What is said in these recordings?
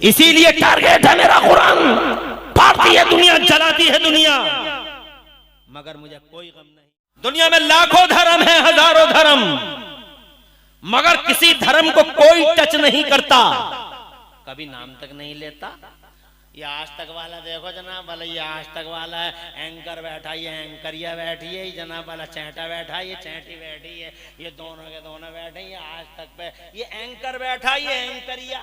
इसीलिए टारगेट है मेरा कुरान। फाड़ती है दुनिया, जलाती है दुनिया, मगर मुझे कोई गम नहीं। दुनिया में लाखों धर्म है, हजारों धर्म, मगर किसी धर्म को कोई टच नहीं करता, कभी नाम तक नहीं लेता। ये आज तक वाला देखो जनाब वाला, ये आज तक वाला है, एंकर बैठा, ये एंकरिया बैठी है, जनाब वाला चैंटा बैठा, ये चैंटी बैठी है, ये दोनों के दोनों बैठे, ये आज तक पे ये एंकर बैठा, ये एंकरिया,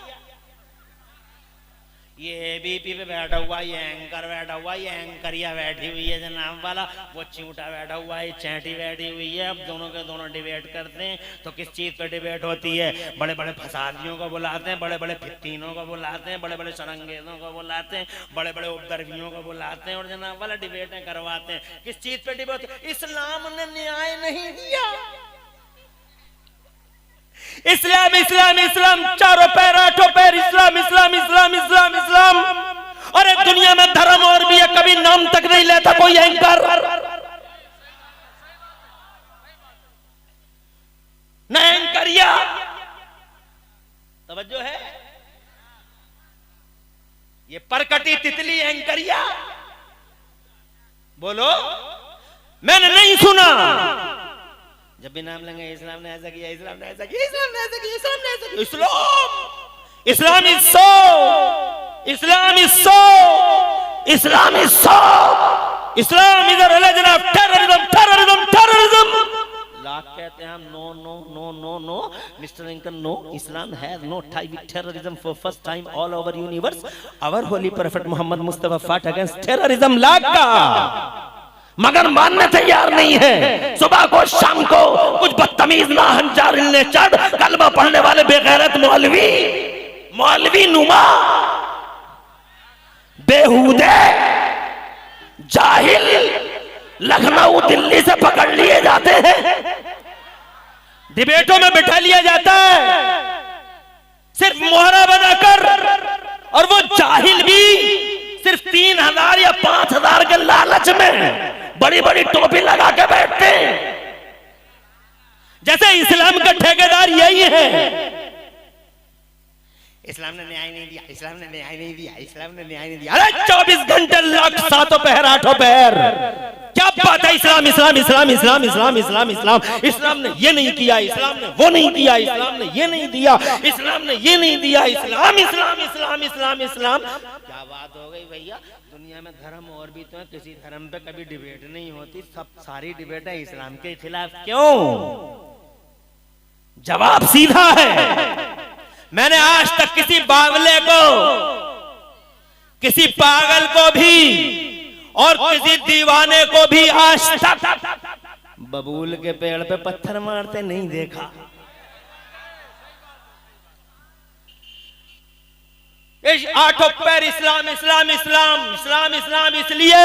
ये एबीपी पे बैठा हुआ, ये एंकर बैठा हुआ, ये एंकरिया बैठी हुई है जनाब वाला, वो चिंटा बैठा हुआ है, चैंटी बैठी हुई है। अब दोनों के दोनों डिबेट करते हैं, तो किस चीज पे डिबेट होती है? बड़े बड़े फसादियों को बुलाते हैं, बड़े बड़े फित्तीनों को बुलाते हैं, बड़े बड़े सरंगेजों को बुलाते हैं, बड़े बड़े उपद्रवियों को बुलाते हैं और जनाब वाला डिबेटें करवाते हैं। किस चीज पे डिबेट? इस्लाम ने न्याय नहीं दिया। इस्लाम इस्लाम इस्लाम, चारों पैर आठों पैर, इस्लाम इस्लाम इस्लाम इस्लाम इस्लाम। अरे दुनिया में धर्म और भी है, कभी नाम तक नहीं लेता कोई एंकर, न एंकरिया। तवज्जो है, ये परकटी तितली एंकरिया, बोलो मैंने नहीं सुना। जब भी नाम लेंगे इस्लाम ने ऐसा किया, इस्लाम ने ऐसा किया, इस्लाम ने ऐसा किया, इस्लाम ने ऐसा किया। Islam is so, Islam is so, Islam is so, Islam is a religion of terrorism, terrorism, terrorism. Lakh कहते हैं हम, no no no no no mister Lincoln, no, Islam has no tie with terrorism for first time all over universe. Our holy prophet Mohammad Mustafa fought against terrorism Laka, मगर मानने तैयार नहीं है। सुबह को शाम को कुछ बदतमीज नाहंजार ने चढ़ कलमा पढ़ने वाले बेगैरत मौलवी, मौलवी नुमा, बेहूदे जाहिल लखनऊ दिल्ली से पकड़ लिए जाते हैं, डिबेटों में बिठा लिया जाता है सिर्फ मोहरा बनाकर, और वो जाहिल भी सिर्फ 3000 या 5000 के लालच में बड़ी बड़ी टोपी लगा के बैठते हैं, जैसे इस्लाम का ठेकेदार यही है। इस्लाम ने न्याय नहीं दिया, इस्लाम ने न्याय नहीं दिया, इस्लाम ने न्याय नहीं दिया। अरे 24 घंटे लाख सातों पहर आठों पहर, क्या बात है? इस्लाम इस्लाम इस्लाम इस्लाम इस्लाम इस्लाम इस्लाम, इस्लाम ने ये नहीं किया, इस्लाम ने वो नहीं किया, इस्लाम ने ये नहीं दिया, इस्लाम ने ये नहीं दिया, इस्लाम इस्लाम इस्लाम इस्लाम इस्लाम। क्या बात हो गई भैया? दुनिया में धर्म और भी तो है, किसी धर्म पे कभी डिबेट नहीं होती, सब सारी डिबेट है इस्लाम के खिलाफ। क्यों? जवाब सीधा है। मैंने आज तक किसी बावले को, किसी पागल को भी और किसी दीवाने को भी आज तक बबूल के पेड़ पे पत्थर मारते नहीं देखा। आठों पैर इस्लाम इस्लाम इस्लाम इस्लाम इस्लाम, इसलिए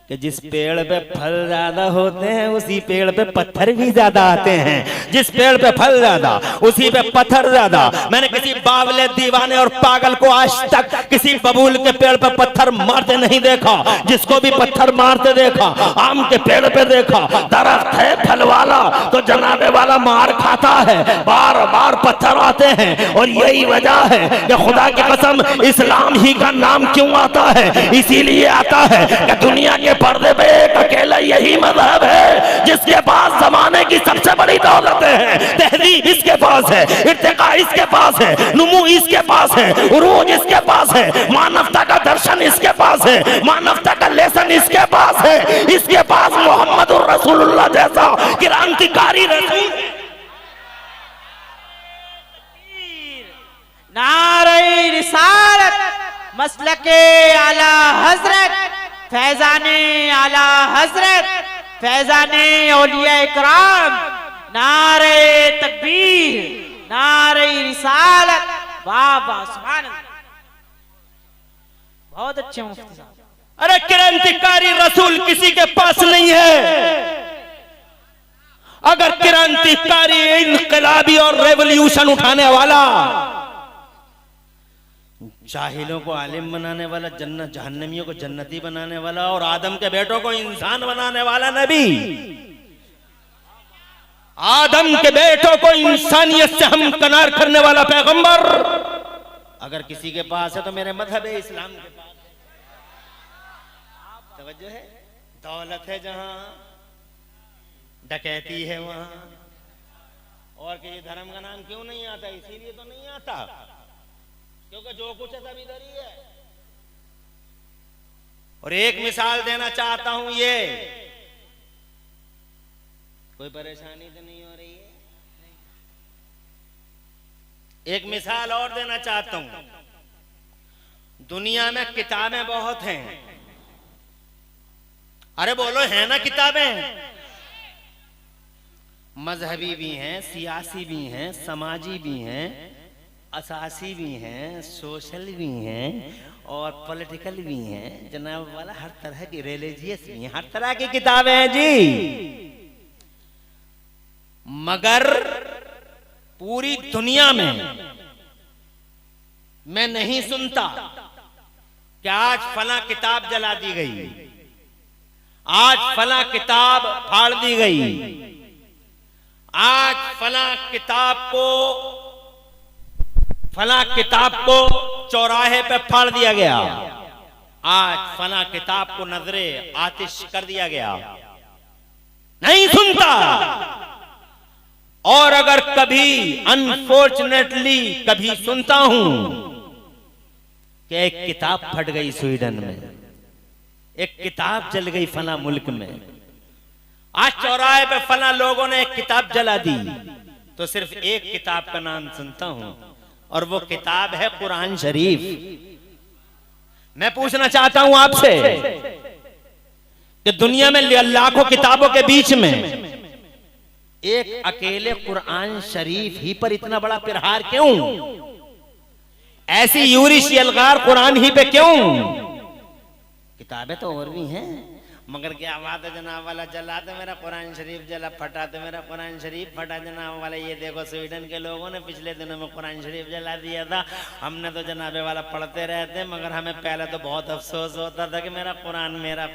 कि जिस पेड़ पे फल ज्यादा होते हैं उसी पेड़ पे पत्थर भी ज्यादा आते हैं, जिस पेड़ पे फल ज्यादा उसी पे पत्थर ज्यादा। मैंने किसी बावले दीवाने और पागल को आज तक किसी बबूल के पेड़ पे पत्थर मारते नहीं देखा। जिसको भी पत्थर मारते देखा, आम के पेड़ पे देखा, दरख्त है फल वाला तो जनाबे वाला मार खाता है, बार बार पत्थर आते हैं। और यही वजह है कि खुदा की कसम इस्लाम ही का नाम क्यों आता है? इसीलिए आता है कि दुनिया के पर्दे पे एक अकेला यही मजहब है जिसके पास जमाने की सबसे बड़ी दौलतें हैं। तहजीब इसके पास है, इर्तिका इसके पास है, नुमू इसके पास है, उरूज इसके पास है, मानवता का दर्शन इसके पास है, मानवता का लेसन इसके पास है। इसके पास मोहम्मदुर रसूलुल्लाह जैसा क्रांतिकारी रसूल। नारे रिसालत, मसलके आला हजरत, फैजाने आला हजरत, फैजाने औलिया इकराम, नारे तकबीर, नारे रिसालत। वाह वाह, सुभान अल्लाह, बहुत अच्छे मुफ्ती साहब। अरे क्रांतिकारी रसूल किसी के पास नहीं है। अगर क्रांतिकारी, इनकलाबी और रेवोल्यूशन उठाने वाला, जाहिलों को आलिम बनाने वाला, जन्नत जहन्नमियों को जन्नती बनाने वाला और आदम के बेटों को इंसान बनाने वाला नबी, आदम के बेटों को इंसानियत से हमकनार करने वाला पैगंबर अगर किसी के पास है तो मेरे मजहब है इस्लाम के पास। तवज्जो है, दौलत है जहां, डकैती है वहां। और कि ये धर्म का नाम क्यों नहीं आता? इसीलिए तो नहीं आता क्योंकि जो कुछ है सब इधर ही है। और एक मिसाल देना चाहता हूं, ये कोई परेशानी तो नहीं हो रही है? एक मिसाल और देना चाहता हूं। दुनिया में किताबें बहुत हैं। अरे बोलो, है ना किताबें? मजहबी भी हैं, सियासी भी हैं, समाजी भी हैं, असासी भी हैं, सोशल भी हैं और पॉलिटिकल भी हैं। जनाब वाला हर तरह की, रिलीजियस भी हैं, हर तरह की किताबें हैं जी। मगर पूरी दुनिया में मैं नहीं सुनता कि आज फला किताब जला दी गई, आज फला किताब फाड़ दी गई, आज फला किताब को चौराहे पे फाड़ दिया गया, आज फला किताब को नजरे आतिश कर दिया गया। नहीं सुनता। और अगर कभी अनफॉर्चुनेटली कभी सुनता हूं कि एक किताब फट गई स्वीडन में, एक किताब जल गई फला मुल्क में, आज चौराहे पे फला लोगों ने एक किताब जला दी, तो सिर्फ एक किताब का नाम सुनता हूं और वो किताब है कुरान शरीफ। मैं पूछना चाहता हूं आपसे कि दुनिया में लाखों किताबों के बीच में एक अकेले कुरान शरीफ ही पर इतना बड़ा प्रहार क्यों? ऐसी यूरिश अलगार कुरान ही पे क्यों? किताबें तो और भी हैं, मगर क्या बात है जनाब वाला, जला तो मेरा कुरान शरीफ जला, फटा तो मेरा कुरान शरीफ फटा जनाब वाला। ये देखो स्वीडन के लोगों ने पिछले दिनों में कुरान शरीफ जला दिया था। हमने तो जनाबे वाला पढ़ते रहते, मगर हमें पहले तो बहुत अफसोस होता था कि मेरा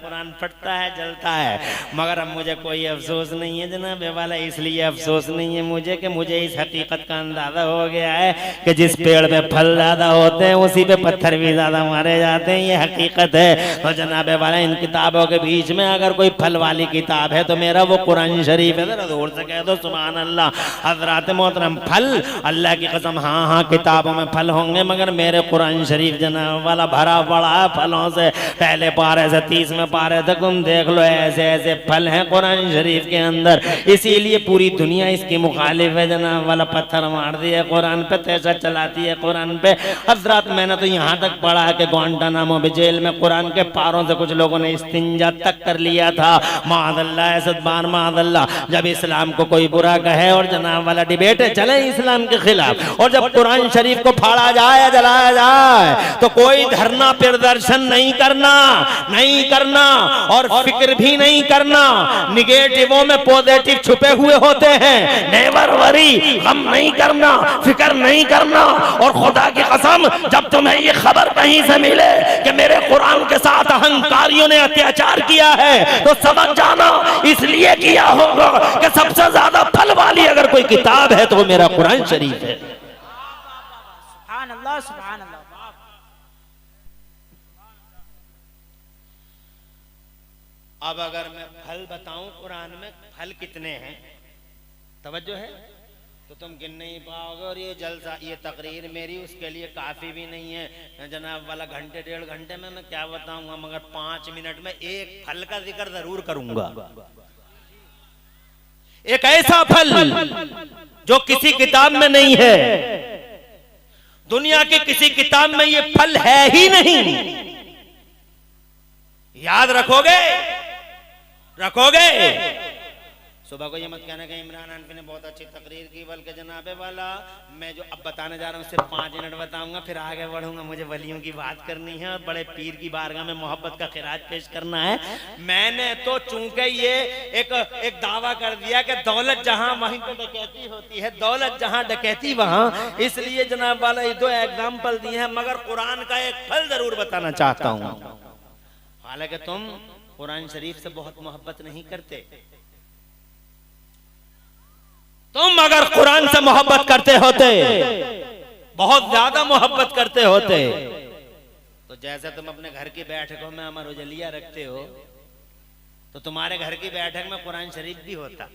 कुरान फटता है, जलता है। मगर अब मुझे कोई अफसोस नहीं है जनाबे वाला। इसलिए अफसोस नहीं है मुझे कि मुझे इस हकीकत का अंदाजा हो गया है कि जिस पेड़ पे फल ज्यादा होते हैं उसी पे पत्थर भी ज्यादा मारे जाते हैं। ये हकीकत है। तो जनाबे वाला इन किताबों के बीच में अगर कोई फल वाली किताब है तो मेरा वो कुरान शरीफ है। जरा जोर से कह दो सुभान अल्लाह। हजरात मोहतरम, फल अल्लाह की कसम, हाँ हाँ किताबों में फल होंगे, मगर मेरे कुरान शरीफ जनाब वाला भरा पड़ा है फलों से। पहले पारे से 30वें पारे तक तुम देख लो, ऐसे ऐसे फल हैं कुरान शरीफ के अंदर। इसीलिए पूरी दुनिया इसकी मुखालिफ है जनाब वाला। पत्थर मार दिए कुरान पे, तैसा चलाती है कुरान पे। हजरात, मैंने तो यहाँ तक पढ़ा है कि ग्वांटानामो बे जेल में कुरान के पारों से कुछ लोगों ने इस्तिंजा तक कर लिया था। मादल्ला सदबान मादल्ला। जब इस्लाम को कोई बुरा कहे और जनाब वाला डिबेट चले इस्लाम के खिलाफ, और जब कुरान शरीफ को फाड़ा जाए या जलाया जाए तो कोई धरना प्रदर्शन नहीं करना और फिक्र भी नहीं करना। निगेटिवों में पॉजिटिव छुपे हुए होते हैं। नेवर वरी, गम नहीं करना, फिक्र नहीं करना। और खुदा की कसम, जब तुम्हें ये खबर कहीं से मिले कि मेरे कुरान के साथ अहंकारियों ने अत्याचार किया है तो समझ जाना इसलिए किया होगा कि सबसे ज्यादा फल वाली अगर कोई किताब है तो वो मेरा कुरान शरीफ है। सुभान अल्लाह, सुभान अल्लाह। अब अगर मैं फल बताऊं कुरान में फल कितने हैं, तवज्जो है, तो तुम गिन नहीं पाओगे। और ये जलसा, ये तकरीर मेरी उसके लिए काफी भी नहीं है जनाब वाला। घंटे डेढ़ घंटे में मैं क्या बताऊंगा, मगर 5 मिनट में एक फल का जिक्र जरूर करूंगा। एक ऐसा फल जो किसी किताब में नहीं है, दुनिया की किसी किताब में ये फल है ही नहीं। याद रखोगे? सुबह को ये मत कहना कि इमरान हानफी ने बहुत अच्छी तकरीर की, बल्कि जनाबे वाला मैं जो अब बताने जा रहा हूँ सिर्फ 5 मिनट बताऊंगा, फिर आगे बढ़ूंगा। मुझे वलियों की बात करनी है और बड़े पीर की बारगाह में मोहब्बत का खिराज पेश करना है। मैंने तो चूंकि ये एक दावा कर दिया कि दौलत जहां वहीं तो डकैती होती है, दौलत जहां डकैती वहां, इसलिए जनाब वाला ये 2 एग्जाम्पल दिए हैं। मगर कुरान का एक फल जरूर बताना चाहता हूं। हालांकि तुम कुरान शरीफ से बहुत मोहब्बत नहीं करते, तुम अगर कुरान से मोहब्बत करते होते, बहुत ज्यादा मोहब्बत करते होते। तो जैसे तुम अपने घर की बैठकों में अमर उजलिया रखते हो, तो तुम्हारे घर की बैठक में कुरान शरीफ भी होता।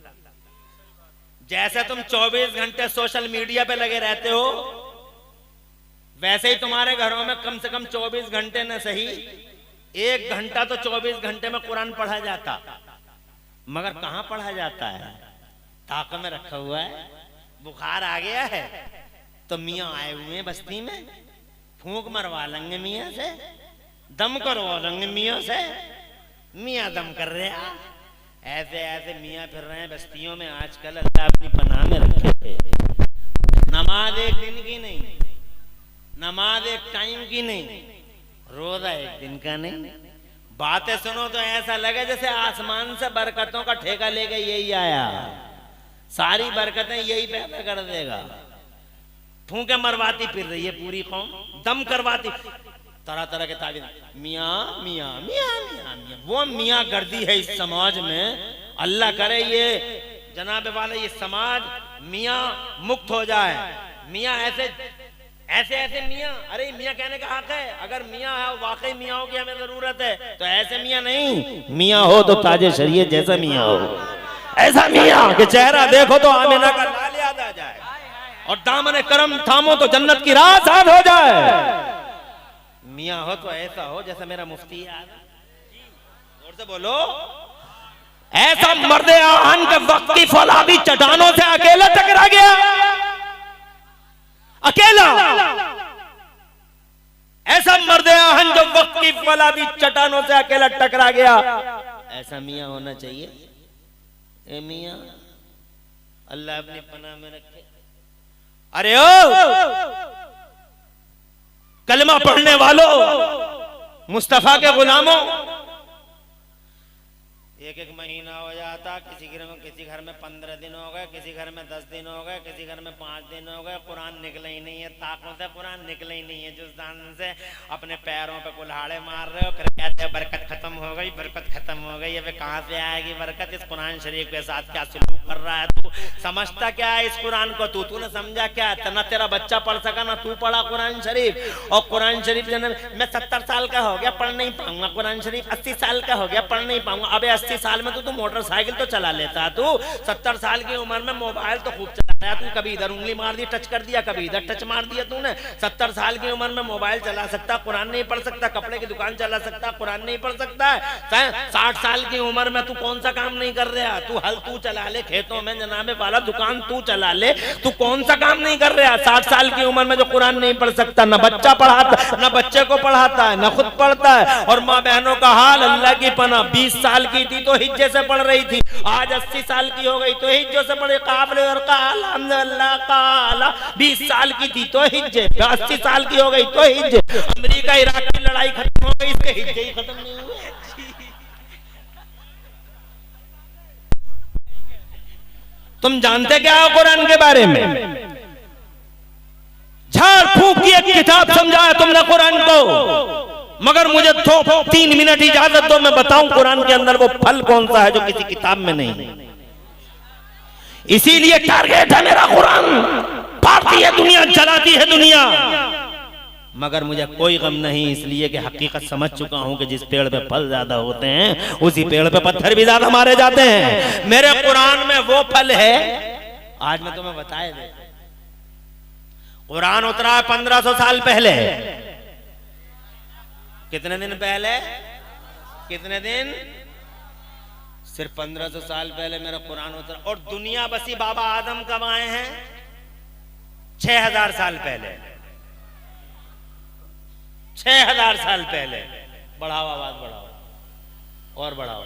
जैसे तुम 24 घंटे सोशल मीडिया पे लगे रहते हो, वैसे ही तुम्हारे घरों में कम से कम 24 घंटे न सही 1 घंटा तो 24 घंटे में कुरान पढ़ा जाता। मगर कहां पढ़ा जाता है? ताक में रखा हुआ है। बुखार आ गया है तो मियाँ आए हुए हैं बस्ती में, फूंक मरवा लेंगे मियाँ से, दम करवा लेंगे मियाँ से। मियाँ दम कर रहे हैं, ऐसे ऐसे मियाँ फिर रहे हैं बस्तियों में आजकल। अल्लाह अपनी पनाह में रखे। नमाज एक दिन की नहीं, नमाज एक टाइम की नहीं, रोजा एक दिन का नहीं। बातें सुनो तो ऐसा लगे जैसे आसमान से बरकतों का ठेका लेके यही आया, सारी बरकतें यही पैदा कर देगा। फूंके मरवाती फिर रही है पूरी कौम, दम करवाती, तरह तरह के ताबीर। मियाँ मियाँ मियाँ मियाँ मियाँ, वो मियाँ गर्दी है इस समाज में। अल्लाह करे ये जनाब वाले ये समाज मियाँ मुक्त हो जाए। मियाँ ऐसे ऐसे ऐसे मियाँ, अरे मियाँ कहने का हक है। अगर मियाँ है वाकई मियाँ की हमें जरूरत है, तो ऐसे मियाँ नहीं, मियाँ हो तो ताजे शरीयत जैसा मियाँ हो, ऐसा मियाँ कि चेहरा देखो तो आमिना का लाल याद आ जाए, और दामन करम थामो तो जन्नत की राह साथ हो जाए। मियाँ हो तो ऐसा हो जैसा मेरा मुफ्ती याद, जोर से बोलो, ऐसा मर्दे आहन के वक्त की फौलादी चट्टानों से अकेला टकरा गया, अकेला। ऐसा मर्दे आहन जो वक्त की फौलादी चट्टानों से अकेला टकरा गया, ऐसा मियाँ होना चाहिए। ए मियाँ अल्लाह अपनी पनाह में रखे। अरे ओ कलमा पढ़ने वालों, मुस्तफा के गुलामों, एक एक महीना हो जाता, किसी घर में 15 दिन हो गए, किसी घर में 10 दिन हो गए, किसी घर में 5 दिन हो गए, कुरान निकले ही नहीं है, ताकों से कुरान निकले ही नहीं है, जुज़दान से अपने पैरों पे कुल्हाड़े मार रहे हो, कहते हैं बरकत खत्म हो गई, बरकत खत्म हो गई। अबे कहाँ से आएगी बरकत? इस कुरान शरीफ के साथ क्या सलूक कर रहा है तू? समझता क्या है इस कुरान को? तूने समझा क्या? ना तेरा बच्चा पढ़ सका, ना तू पढ़ा कुरान शरीफ। और कुरान शरीफ मैं 70 साल का हो गया, पढ़ नहीं पाऊंगा कुरान शरीफ, 80 साल का हो गया, पढ़ नहीं पाऊंगा। अबे 80 साल में तो तू मोटरसाइकिल तो चला लेता, तू 70 साल की उम्र में मोबाइल तो खूब चलाया तू, कभी इधर उंगली मार दी, टच कर दिया, कभी इधर टच मार दिया तूने। 70 साल की उम्र में मोबाइल चला सकता, कुरान नहीं पढ़ सकता, कपड़े की दुकान चला सकता, कुरान नहीं पढ़ सकता है। 60 साल की उम्र में तू कौन सा काम नहीं कर रहा? तू हल तू चला ले खेतों में, जनाबे वाला दुकान तू चला ले, तू कौन सा काम नहीं कर रहा? 60 साल की उम्र में जो कुरान नहीं पढ़ सकता, ना बच्चा पढ़ाता, ना बच्चे को पढ़ाता है, ना खुद पढ़ता है। और माँ बहनों का हाल अल्लाह की पनाह, 20 साल की थी तो हिज्जे से पढ़ रही थी, आज 80 साल की हो गई तो हिज्जों से पढ़े। काबले और काला अल्लाह काला, 20 साल की थी तो हिज्जे, 80 साल की हो गई तो हिज्जे। अमेरिका इराक की लड़ाई खत्म हो गई, इसके हिज्जे ही खत्म नहीं हुए। तुम जानते क्या हो कुरान के बारे में? झाड़ फूंक की एक किताब समझाया तुमने कुरान को, मगर मुझे 3 मिनट इजाजत दो, मैं बताऊं कुरान के अंदर वो फल कौन सा है जो किसी किताब में नहीं। इसीलिए टारगेट है मेरा कुरान, फाड़ती है दुनिया, जलाती है दुनिया, मगर मुझे कोई गम नहीं, इसलिए कि हकीकत समझ चुका हूं कि जिस पेड़ पे फल ज्यादा होते हैं उसी पेड़ पे पत्थर भी ज्यादा मारे जाते हैं। मेरे कुरान में वो फल है, आज मैं तुम्हें बताया दे। कुरान उतरा है 1500 साल पहले। कितने दिन पहले? कितने दिन? सिर्फ 1500 साल पहले मेरा कुरान उतरा। और दुनिया बसी बाबा आदम कब आए हैं? 6000 साल पहले, 6000 साल पहले। बढ़ाओ आवाज, बढ़ाओ और बढ़ाओ,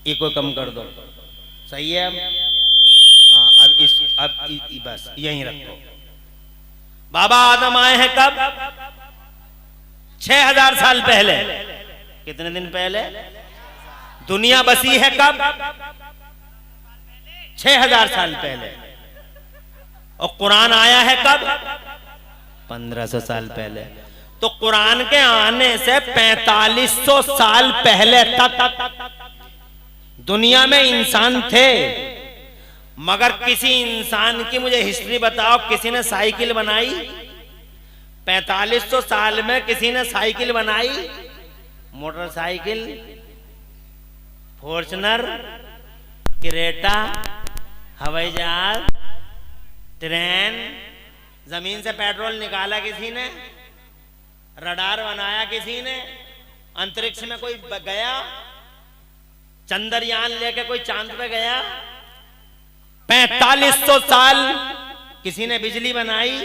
इको कम कर दो, सही है? हाँ, अब बस यहीं रखो। बाबा आदम आए हैं कब? 6000 साल पहले। कितने दिन पहले? दुनिया बसी है कब? 6000 साल पहले। और कुरान आया है कब? 1500 साल पहले। तो कुरान के आने से 4500 साल पहले तक दुनिया में इंसान थे। मगर किसी इंसान की मुझे हिस्ट्री बताओ, किसी ने साइकिल बनाई? 4500 साल में किसी ने साइकिल बनाई? मोटरसाइकिल, फॉर्च्यूनर, क्रेटा, हवाई जहाज, ट्रेन, जमीन से पेट्रोल निकाला किसी ने? रडार बनाया किसी ने? अंतरिक्ष में कोई गया? चंद्रयान लेके कोई चांद पे गया? 4500 साल किसी ने बिजली बनाई?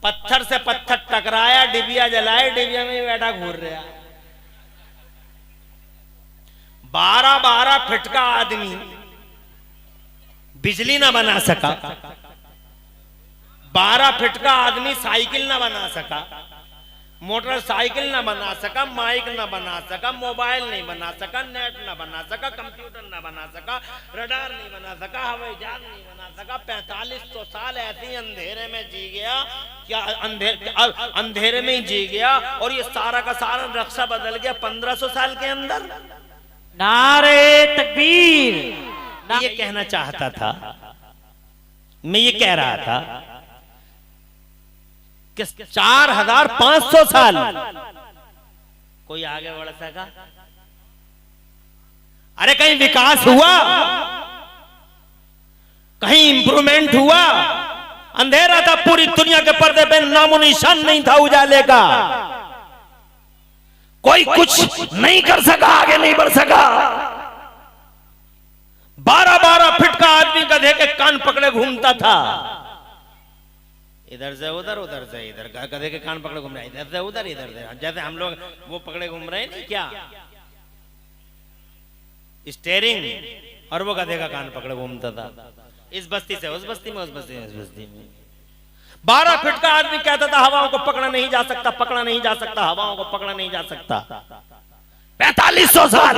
पत्थर से पत्थर टकराया, डिबिया जलाए, डिबिया में बैठा घूर रहा। 12-12 फीट का आदमी बिजली ना बना सका, 12 फीट का आदमी साइकिल ना बना सका, मोटरसाइकिल ना बना सका, माइक ना बना सका, मोबाइल नहीं बना सका, नेट ना बना सका, कंप्यूटर ना बना सका, रडार नहीं बना सका, हवाई जहाज नहीं बना सका। 4500 साल ऐसे ही अंधेरे में जी गया। क्या अंधेरे में ही जी गया? और ये सारा का सारा नक्शा बदल गया 1500 साल के अंदर। नारे तकबीर। ये कहना चाहता था, मैं ये कह रहा था कि 4500 साल कोई आगे बढ़ सका? अरे कहीं विकास हुआ? कहीं इंप्रूवमेंट हुआ? अंधेरा था पूरी दुनिया के पर्दे पे, नामो निशान नहीं था उजाले का। कोई कुछ नहीं कर सका, आगे नहीं बढ़ सका। 12-12 फीट का आदमी गधे के कान पकड़े घूमता था, इधर से उधर, उधर से इधर, गधे के कान पकड़े घूम रहे, इधर से उधर, इधर से, जैसे हम लोग वो पकड़े घूम रहे हैं क्या, स्टेयरिंग, और वो गधे का कान पकड़े घूमता था, इस बस्ती से उस बस्ती में, उस बस्ती में, इस बस्ती में। 12 फीट का आदमी कहता था हवाओं को पकड़ा नहीं जा सकता, पकड़ा नहीं जा सकता, हवाओं को पकड़ा नहीं जा सकता। 4500 साल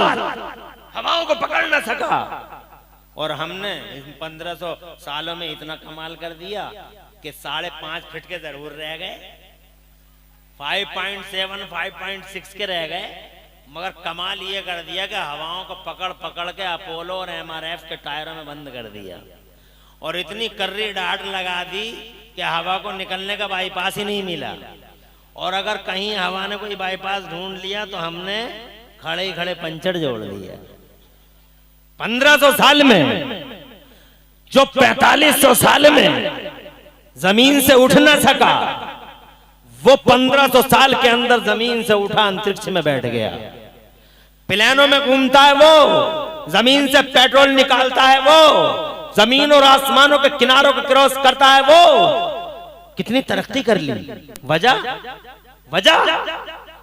हवाओं को पकड़ ना सका। और हमने 1500 सालों में इतना कमाल कर दिया कि 5.5 फीट के जरूर रह गए, 5.7, 5.6 के रह गए। मगर कमाल ये कर दिया कि हवाओं को पकड़ पकड़ के अपोलो और MRF के टायरों में बंद कर दिया, और इतनी कर्री डांट लगा दी कि हवा को निकलने का बाईपास ही नहीं मिला। और अगर कहीं हवा ने कोई बाईपास ढूंढ लिया तो हमने खड़े ही खड़े पंचर जोड़ दिया। 1500 साल में जो 4500 साल में जमीन से उठ ना सका, वो 1500 साल के अंदर जमीन से उठा अंतरिक्ष में बैठ गया। प्लेनों में घूमता है वो, जमीन से पेट्रोल निकालता है वो, जमीन और आसमानों के किनारों को क्रॉस करता है वो। कितनी तरक्की कर ली। वजह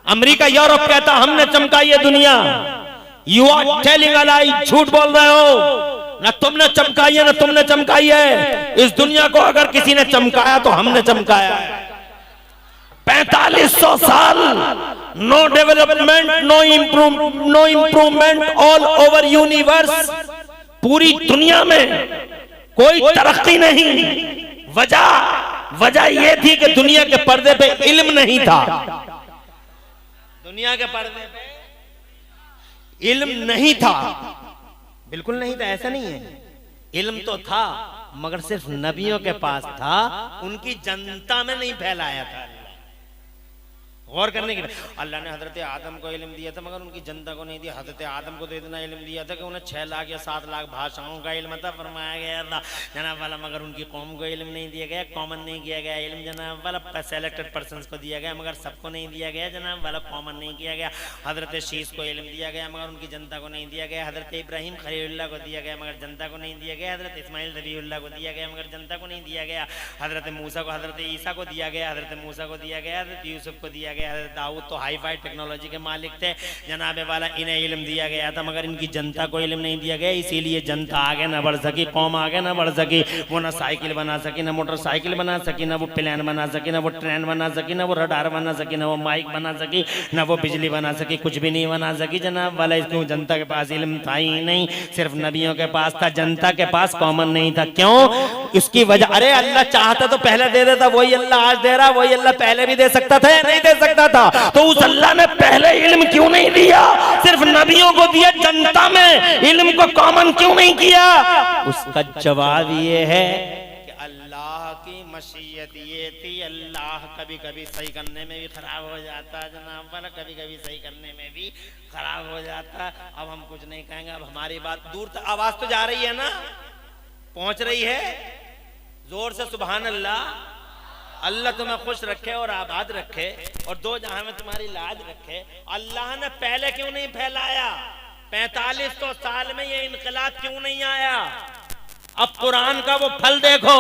अमेरिका, यूरोप कहता हमने चमकाई है दुनिया। यू आर टेलिंग अ लाई, झूठ बोल रहे हो। ना तुमने चमकाई है ना तुमने चमकाई है। इस दुनिया को अगर किसी ने चमकाया तो हमने चमकाया है। 4500 साल no development, no improvement all over universe. पूरी दुनिया में कोई तरक्की नहीं। वजह यह थी कि दुनिया के पर्दे पे इल्म नहीं था। दुनिया के पर्दे पे इल्म नहीं था, बिल्कुल नहीं था। ऐसा नहीं है, इल्म तो था मगर सिर्फ नबियों के पास था, उनकी जनता में नहीं फैलाया था। गौर करने के लिए अल्लाह ने हजरत आदम को इल्म दिया था मगर उनकी जनता को नहीं दिया। हजरत आदम को तो इतना इल्म दिया था कि उन्हें 6 लाख या 7 लाख भाषाओं का इल्म था, फरमाया गया था जनाब वाला, मगर उनकी कौम को इल्म नहीं दिया गया, कॉमन नहीं किया गया इल्म जनाब वाला। सेलेक्टेड पर्सन्स को दिया गया मगर सबको नहीं दिया गया जनाब वाला, कॉमन नहीं किया गया। हजरत शीश को इल्म दिया गया मगर उनकी जनता को नहीं दिया गया। हजरत इब्राहिम खलीलुल्लाह को दिया गया मगर जनता को नहीं दिया गया। हजरत इस्माइल ज़बीहुल्लाह को दिया गया मगर जनता को नहीं दिया गया। हजरत मूसा को, हजरत ईसा को दिया गया, हजरत मूसा को दिया गया, हजरत यूसुफ को दिया गया। हजरत दाऊद तो हाई फाई टेक्नोलॉजी के मालिक थे जनाबे वाला, इन्हें इल्म दिया गया था मगर इनकी जनता को इल्म नहीं दिया गया। इसीलिए जनता आगे ना बढ़ सकी, कौम आगे ना बढ़ सकी। वो ना साइकिल बना सकी, ना मोटरसाइकिल बना सकी, ना वो प्लेन बना सकी, ना वो ट्रेन बना सकी, ना वो रडार बना सकी, ना वो माइक बना सकी, ना वो बिजली बना सकी, कुछ भी नहीं बना सकी जनाब वाला। इसको जनता के पास इल्म था ही नहीं, सिर्फ नबियों के पास था, जनता के पास कॉमन नहीं था। क्यों? इसकी वजह, अरे अल्लाह चाहता तो पहले दे देता, वही अल्लाह आज दे रहा, वही अल्लाह पहले भी दे सकता था या नहीं दे सकता था, तो उस अल्लाह ने पहले इल्म क्यों नहीं दिया? सिर्फ नबियों को दिया, जनता में इल्म को कॉमन क्यों नहीं किया? उसका जवाब ये है कि अल्लाह की मशीयत ये थी। अल्लाह कभी कभी सही करने में भी खराब हो जाता है जनाब वाला, कभी कभी सही करने में भी खराब हो जाता। अब हम कुछ नहीं कहेंगे, अब हमारी बात दूर तक आवाज तो जा रही है ना, पहुंच रही है जोर से। सुभान अल्लाह। अल्लाह तुम्हें खुश रखे और आबाद रखे और दो जहां में तुम्हारी लाज रखे। अल्लाह ने पहले क्यों नहीं फैलाया? 4500 साल में ये इनकलाब क्यों नहीं आया? अब कुरान का वो फल देखो,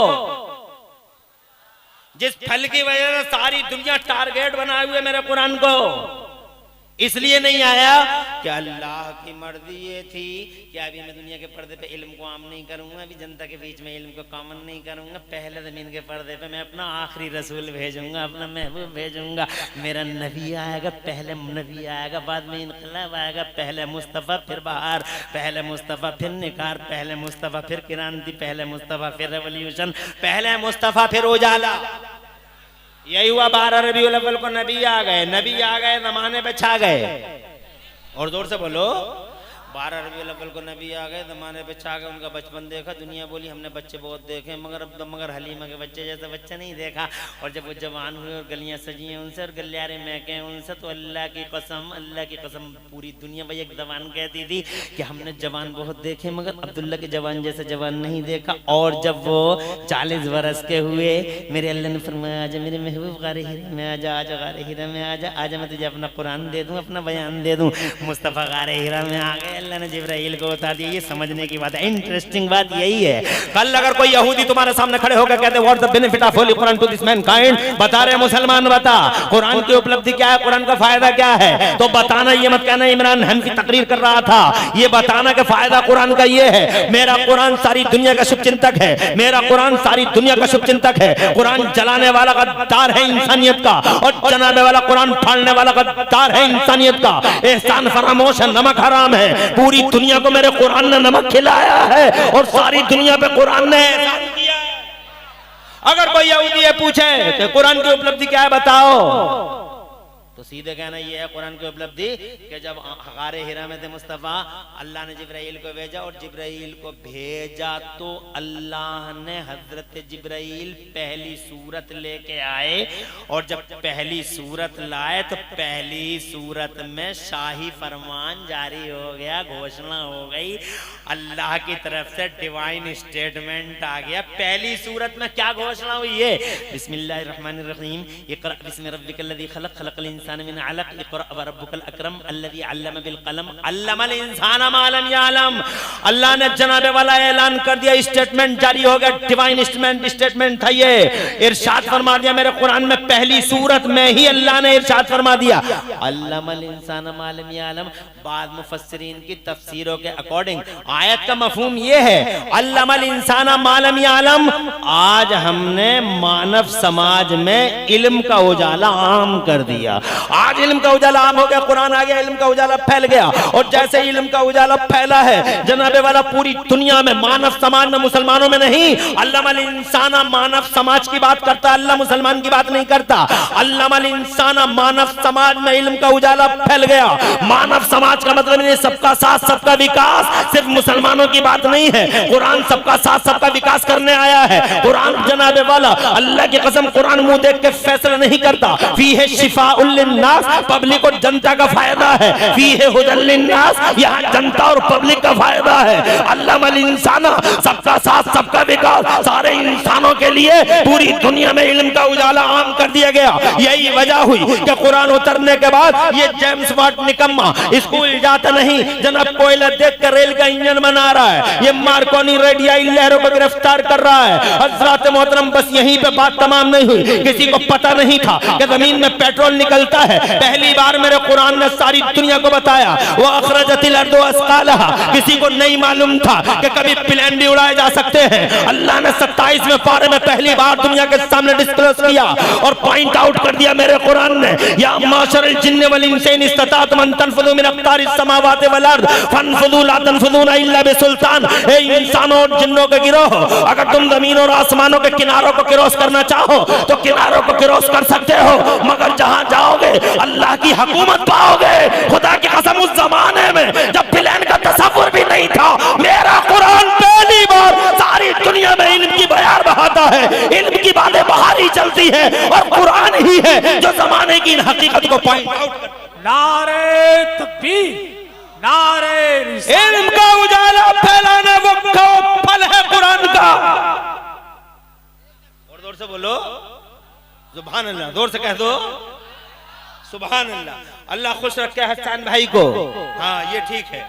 जिस फल की वजह से सारी दुनिया टारगेट बनाए हुए मेरे कुरान को। इसलिए नहीं आया कि अल्लाह की मर्जी ये थी कि अभी मैं दुनिया के पर्दे पे इल्म को आम नहीं करूंगा, अभी जनता के बीच में इल्म को कॉमन नहीं करूंगा, पहले जमीन के पर्दे पे मैं अपना आखिरी रसूल भेजूंगा, अपना महबूब भेजूंगा, मेरा नबी आएगा, पहले नबी आएगा, बाद में इनकलाब आएगा, पहले मुस्तफ़ा फिर बहार, पहले मुस्तफ़ा फिर निखार, पहले मुस्तफ़ा फिर क्रांति, पहले मुस्तफ़ा फिर रेवोल्यूशन, पहले मुस्तफ़ा फिर उजाला। यही हुआ 12 रबीउल अव्वल को नबी आ गए, नबी आ गए, जमाने पे छा गए। और जोर से बोलो, 12 रबीउल अव्वल को नबी आ गए, जमाने पे छा गए। उनका बचपन देखा, दुनिया बोली हमने बच्चे बहुत देखे, मगर हलीमा के बच्चे जैसे बच्चे नहीं देखा। और जब वो जवान हुए और गलियां सजी हैं उनसे और गलियारे महके उनसे, तो अल्लाह की कसम पूरी दुनिया भाई एक जवान कहती थी कि हमने जवान बहुत देखे मगर अब्दुल्ला के जवान जैसे जवान नहीं देखा। और जब वो 40 बरस के हुए, मेरे अल्लाह ने फरमाया आजा मेरे महबूब गारे हीरा में आजा, आजा गारे हीरा में आजा, आजा मैं तुझे अपना कुरान दे दूं, अपना बयान दे दूं। मुस्तफ़ा गारे हीरा में आ गए, अल्लाह ने जिब्राइल को बता दिया। ये समझने की बात है, इंटरेस्टिंग बात यही है। कल अगर कोई यहूदी तुम्हारे सामने खड़े होकर कहते what the benefit of holy Quran to this mankind, बता रहे मुसलमान बता कुरान की उपलब्धि क्या है, कुरान का फायदा क्या है, तो बताना, ये मत कहना इमरान हनफी तकरीर कर रहा था, ये बताना कि फायदा कुरान का ये है, मेरा कुरान सारी दुनिया का शुभचिंतक है, मेरा कुरान सारी दुनिया का शुभचिंतक है। कुरान जलाने वाला गद्दार है इंसानियत का, और जनाबे वाला कुरान फाड़ने वाला गद्दार है इंसानियत का। एहसान फरामोश है, नमक हराम है। पूरी दुनिया को मेरे कुरान ने नमक खिलाया है और सारी दुनिया पे कुरान ने एहसान किया है। अगर कोई यहूदी ये पूछे कि कुरान की उपलब्धि क्या है बताओ, तो सीधे कहना ये है कुरान की उपलब्धि कि जब गारे हिरा में थे मुस्तफ़ा, अल्लाह ने जिब्राइल को भेजा और जिब्राइल को भेजा तो अल्लाह ने हजरत जिब्राइल पहली सूरत लेके आए, और जब पहली सूरत लाए तो पहली सूरत में शाही फरमान जारी हो गया, घोषणा हो गई, अल्लाह की तरफ से डिवाइन स्टेटमेंट आ गया। पहली सूरत में क्या घोषणा हुई है? बिस्मिल्लाहिर्रहमानिर्रहीम, इक़रा बिस्मि रब्बिकल्लज़ी खलक़, खलक़ल इंसान मिन अलक़, इक़रा व रब्बुकल अकरम अल्लज़ी अल्लम बिल क़लम, अल्लमल इंसान मा लम यअलम। अल्लाह ने जनाबे वाला ऐलान कर दिया, स्टेटमेंट जारी हो गया, डिवाइन स्टेटमेंट था ये। इरशाद फरमा दिया मेरे कुरान में, पहली सूरत में ही अल्लाह ने इरशाद फरमा दिया अल्लमल इंसान मा लम यअलम। बाद मुफस्सिरीन की तफसीरों के अकॉर्डिंग आयत का मफहूम ये है अल्लमल इंसान मा लम यअलम, आज हमने मानव समाज में इल्म का उजाला आम कर दिया। आज इल्म का उजाला आम हो गया, कुरान आ गया, इल्म का उजाला फैल गया। और जैसे इल्म का उजाला फैला है जनाबे वाला पूरी दुनिया में, मानव समाज में, मुसलमानों में नहीं, अल्लमल इंसाना मानव समाज की बात करता, अल्लाह मुसलमान की बात नहीं करता। अल्लमल इंसाना मानव समाज में इल्म का उजाला फैल गया। मानव समाज का मतलब नहीं सबका साथ सबका विकास, सिर्फ मुसलमानों की बात नहीं है। कुरान सबका साथ सबका विकास करने आया है। कुरान जनाबे वाला अल्लाह की कसम कुरान मुंह देख के फैसला नहीं करता। फीहे शिफाउल लिन्नास, पब्लिक और जनता का फायदा है। फीहे हुदल लिन्नास, यहाँ जनता और पब्लिक का फायदा है। अल्लमल इंसाना, सबका साथ सबका विकास, सारे इंसानों के लिए पूरी दुनिया में इल्म का उजाला आम कर दिया गया। यही वजह हुई कि कुरान उतरने के बाद ये जेम्स वाट निकम्मा स्कूल जाता नहीं, जनाब कोयला देख कर रेल का इंजन बना रहा है, ये मार्कोनी रेडियाई लहरों को गिरफ्तार कर रहा है। हज़रात मोहतरम बस यहीं पे बात तमाम नहीं हुई। किसी को पता नहीं था कि जमीन में पेट्रोल निकलता है, पहली बार मेरे कुरान ने सारी दुनिया को बताया। वो अखरजतिल अर्दु अस्कालहा, किसी को नहीं मालूम था कि कभी प्लेन भी उड़ाए जा सकते हैं। अल्लाह ने 27वें पारे में पहली बार दुनिया के सामने डिस्क्लोज किया और पॉइंट आउट कर दिया मेरे कुरान ने, या माशरल जिन्न वल इंस इन इस्तताअतुम अन तनफुज़ू मिन अक़तारिस समावाति वल अर्द फनफुज़ू ला तनफुज़ूना इल्ला बिसुल्तान। ए इंसानों और जिन्नों के गिरोह, अगर तुम जमीन और आसमानों के किनारों को क्रॉस करना चाहो तो किनारों को क्रॉस कर सकते हो, मगर जहां जाओगे पाओगे, अल्लाह की हुकूमत पाओगे। खुदा की कसम उस जमाने में जब प्लेन का तसव्वुर भी नहीं था, मेरा कुरान पहली बार सारी दुनिया में इल्म की बयार बहाता है। इल्म की बातें बाहर ही चलती है और कुरान ही है जो जमाने की इन हकीकत को पॉइंट आउट करता है। नारे तकबीर, नारे रिसालत। इल्म का उजाला फैलाना वो फल है कुरान का। और जोर से बोलो सुभान अल्लाह, जोर से कह दो सुभान अल्लाह। अल्लाह खुश रखे हसन भाई को। हाँ ये ठीक है,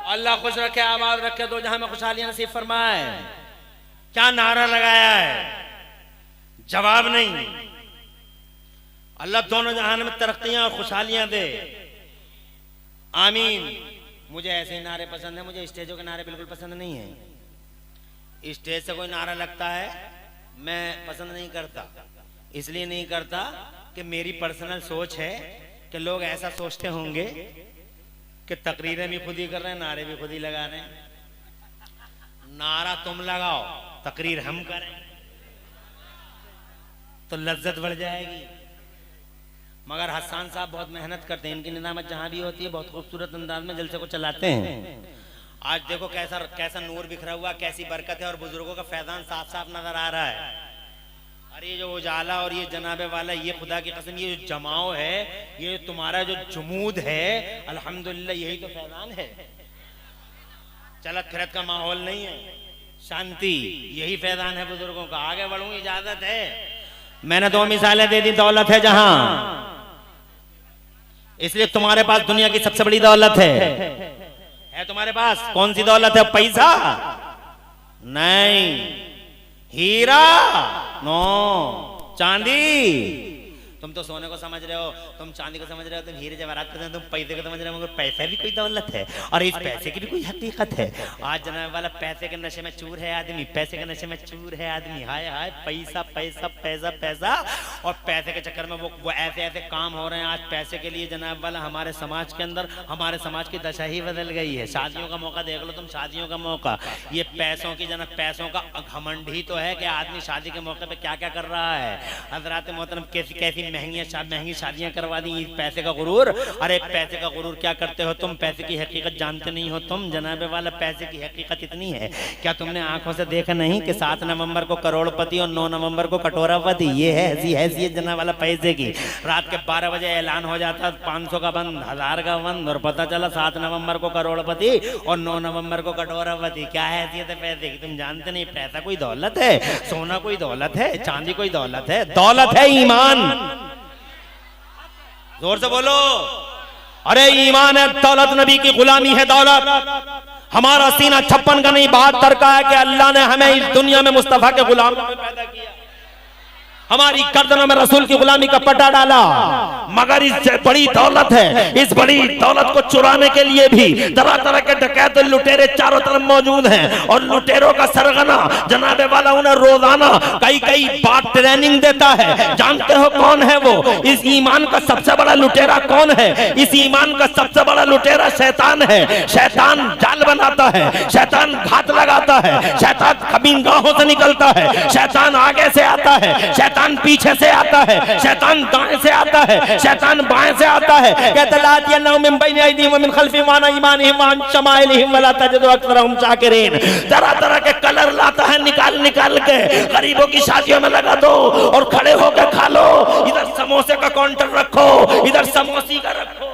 अल्लाह खुश रखे, आबाद रखे, दो जहां में खुशहालियां नसीब फरमाए। क्या नारा लगाया है, जवाब नहीं। अल्लाह दोनों जहान में तरक्कियां और खुशहालियां दे, आमीन। मुझे ऐसे ही नारे पसंद है, मुझे स्टेजों के नारे बिल्कुल पसंद नहीं है। स्टेज से कोई नारा लगता है मैं पसंद नहीं करता, इसलिए नहीं करता कि मेरी पर्सनल सोच है कि लोग ऐसा सोचते होंगे कि तकरीरें भी खुद ही कर रहे हैं, नारे भी खुद ही लगा रहे हैं। नारा तुम लगाओ, तकरीर हम करें तो लज्जत बढ़ जाएगी। मगर हसन साहब बहुत मेहनत करते हैं, इनकी निजामत जहां भी होती है बहुत खूबसूरत अंदाज में जलसे को चलाते हैं। आज देखो कैसा कैसा नूर बिखरा हुआ, कैसी बरकत है और बुजुर्गों का फैजान साफ साफ नजर आ रहा है। और ये जो उजाला और ये जनाबे वाला, ये खुदा की कसम ये जो जमाव है, ये तुम्हारा जो जुमूद है, अल्हम्दुलिल्लाह यही तो फैजान है। चलत फिरत का माहौल नहीं है, शांति, यही फैजान है बुजुर्गों का। आगे बढ़ूंगी, इजाजत है। मैंने दो मिसालें दे दी, दौलत है जहां, इसलिए तुम्हारे पास दुनिया की सबसे बड़ी दौलत है तुम्हारे पास। कौन सी दौलत है? पैसा नहीं, हीरा नो, चांदी। तुम तो सोने को समझ रहे हो, तुम चांदी को समझ रहे हो, तुम हीरे जवाहरात को, तुम पैसे को समझ रहे हो, मगर पैसा भी कोई दौलत है और इस पैसे की भी कोई हकीकत है। आज जनाब वाला पैसे के नशे में चूर है आदमी, पैसे के नशे में चूर है आदमी। हाय हाय, पैसा पैसा पैसा पैसा, और पैसे के चक्कर में वो ऐसे ऐसे काम हो रहे हैं आज पैसे के लिए जनाब वाला। हमारे समाज के अंदर, हमारे समाज की दशा ही बदल गई है। शादियों का मौका देख लो तुम, शादियों का मौका, ये पैसों की जनाब, पैसों का घमंड ही तो है कि आदमी शादी के मौके पे क्या क्या कर रहा है। हजरात मोहतरम, कैसी कैसी महंगी शादियां करवा दी, पैसे का गुरूर। अरे पैसे का गुरूर क्या करते हो तुम? पैसे की हकीकत जानते नहीं हो तुम जनाबे वाला। पैसे की हकीकत इतनी है, क्या तुमने आंखों से देखा नहीं कि 7 नवंबर को करोड़पति और 9 नवंबर को कटोरापति? ये है ऐसी हैसियत जनाब वाला पैसे की। रात के 12 बजे ऐलान हो जाता 500 का बंद, 1000 का बंद, और पता चला 7 नवंबर को करोड़पति और 9 नवंबर को कटोरापति। क्या हैसियत है पैसे की, तुम जानते नहीं। पैसा कोई दौलत है, सोना कोई दौलत है, चांदी कोई दौलत है? दौलत है ईमान। जोर से बोलो, अरे ईमान है, दौलत नबी की गुलामी है दौलत। हमारा सीना 56 का नहीं 72 का है कि अल्लाह ने हमें इस दुनिया में मुस्तफा के गुलाम पैदा किया, हमारी गर्दनों में रसूल की गुलामी का पट्टा डाला। मगर इस बड़ी दौलत है, इस बड़ी दौलत को चुराने के लिए भी तरह तरह के डकैत लुटेरे चारों तरफ मौजूद हैं। और लुटेरों का सरगना जनाबे वाला उन्हें रोजाना कई बार ट्रेनिंग देता है। जानते हो कौन है वो? इस ईमान का सबसे बड़ा लुटेरा कौन है? इस ईमान का सबसे बड़ा लुटेरा शैतान है। शैतान जाल बनाता है, शैतान घात लगाता है, शैतान कबीनगाहों से निकलता है, शैतान आगे से आता है, शैतान पीछे से आता है, शैतान दाएं से आता है, शैतान बाएं से आता है। कहता ला यनहु मिन बैन अयदीहिम व मिन खल्फिहिम व अन अयमानिहिम व अन शमाइलिहिम वला तजिदु अक्सरहुम शाकिरीन। तरह तरह के कलर लाता है निकाल निकाल के। गरीबों की शादियों में लगा दो और खड़े होकर खा लो। इधर समोसे का काउंटर रखो, इधर समोसी का रखो।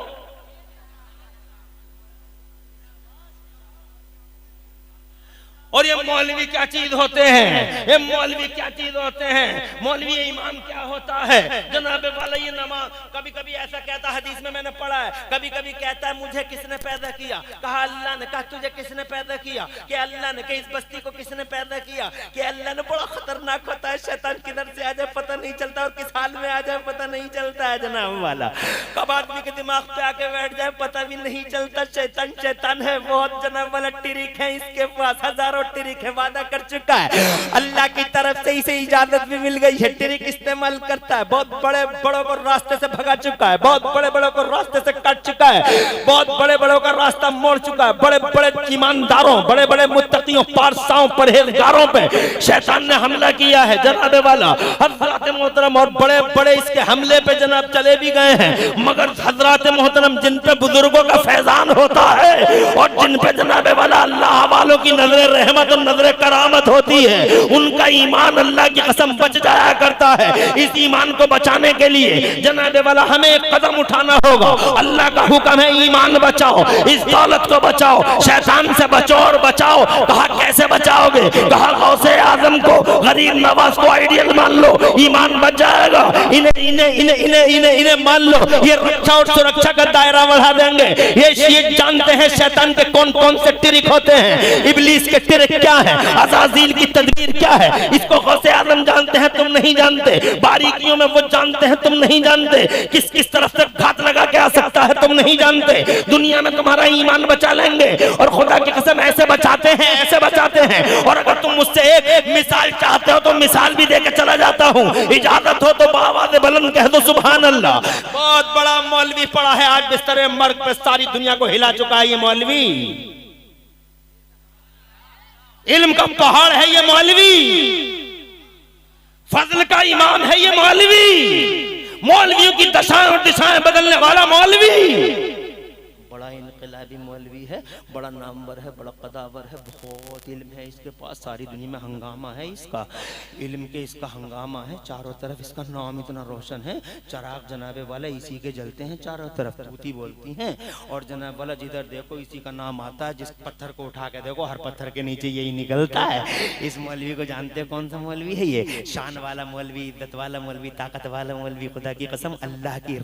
और ये मौलवी क्या चीज होते हैं? ये मौलवी क्या चीज होते हैं? मौलवी इमाम क्या होता है जनाबे वाला? ये नमाज कभी कभी ऐसा कहता, हदीस में मैंने पढ़ा है, कभी कभी कहता है मुझे किसने पैदा किया? कहा अल्लाह ने। कहा तुझे किसने पैदा किया? कि अल्लाह ने। कि इस बस्ती को किसने पैदा किया? कि अल्लाह ने। बड़ा खतरनाक होता है, शैतान किधर से आ जाए पता नहीं नहीं चलता और किस हाल में आ जाए पता नहीं चलता है जनाब वाला। कब आदमी के दिमाग पे आके बैठ जाए पता भी नहीं चलता। शैतान शैतान है बहुत जनाब वाला, ट्रिक है इसके पास, हजारों ट्रिक है, वादा कर चुका है अल्लाह की तरफ से, इसे इजाजत भी मिल गई है, ट्रिक इस्तेमाल करता है। बहुत बड़े बड़ों को रास्ते से भगा चुका है, बहुत बड़े बड़ों को रास्ते से काट चुका है, बहुत बड़े बड़ों का रास्ता मोड़ चुका है। बड़े बड़े ईमानदारों, बड़े बड़े मुत्तकियों, पारसाओं, परहेजगारों पे शैतान ने हमला किया है जनाब वाला। हज़रात मोहतरम और बड़े बड़े इसके हमले पे जनाब चले भी गए हैं, मगर हज़रात मोहतरम जिन पे बुजुर्गों का फैजान होता है और जिन पे जनाब वाला अल्लाह वालों की नजर रहमत और नजर करामत होती है, उनका ईमान अल्लाह की कसम बच जाया करता है। इस ईमान को बचाने के लिए जनाब वाला हमें एक कदम उठाना होगा। अल्लाह का हुक्म है ईमान बचाओ, इस दौलत को बचाओ, शैतान से बचो और बचाओ। कहा कैसे बचाओगे? कहा गौसे आजम को, गरीब नवाज को आइडियल मान लो, ईमान बच जाएगा। इन्हें इन्हें इन्हें इन्हें इन्हें इन्हें मान लो, ये रक्षा और सुरक्षा का दायरा बढ़ा देंगे। ये जानते हैं शैतान के कौन कौन से ट्रिक होते हैं, इब्लीस के ट्रिक क्या है, अज़ाज़ील की तदबीर क्या है, इसको गौसे आजम जानते हैं, तुम नहीं जानते। बारीकियों में वो जानते हैं, तुम नहीं जानते। किस किस तरफ से घात लगा के आ सकता है, तुम नहीं जानते। दुनिया में तुम्हारा ईमान बचा लेंगे और खुदा की कसम ऐसे बचाते हैं, ऐसे बचाते हैं। और अगर तुम मुझसे एक मिसाल चाहते हो तो मिसाल भी देकर चला जाता हूँ, इजाजत हो तो बावाज़े बुलंद कह दो सुभान अल्लाह। बहुत बड़ा मौलवी पड़ा है आज बिस्तर मर्ग पे, सारी दुनिया को हिला चुका है ये मौलवी, इल्म का पहाड़ है ये मौलवी, फजल का इमाम है ये मौलवी, मौलवियों की दशाएं और दिशाएं बदलने वाला मौलवी, बड़ा इनकलाबी मौलवी है, बड़ा नामवर है, बड़ा कदावर है, बहुत इल्म है इसके पास, सारी दुनिया में हंगामा है इसका, इल्म के इसका हंगामा है, चारों तरफ इसका नाम इतना रोशन है। चराग जनाबे वाला इसी के जलते हैं चारों तरफ, तूती बोलती हैं और जनाब वाला जिधर देखो इसी का नाम आता है। जिस पत्थर को उठा के देखो हर पत्थर के नीचे यही निकलता है। इस मौलवी को जानते हो कौन सा मौलवी है ये? शान वाला मौलवी, इज्जत वाला मौलवी, ताकत वाला मौलवी, खुदा की कसम अल्लाह की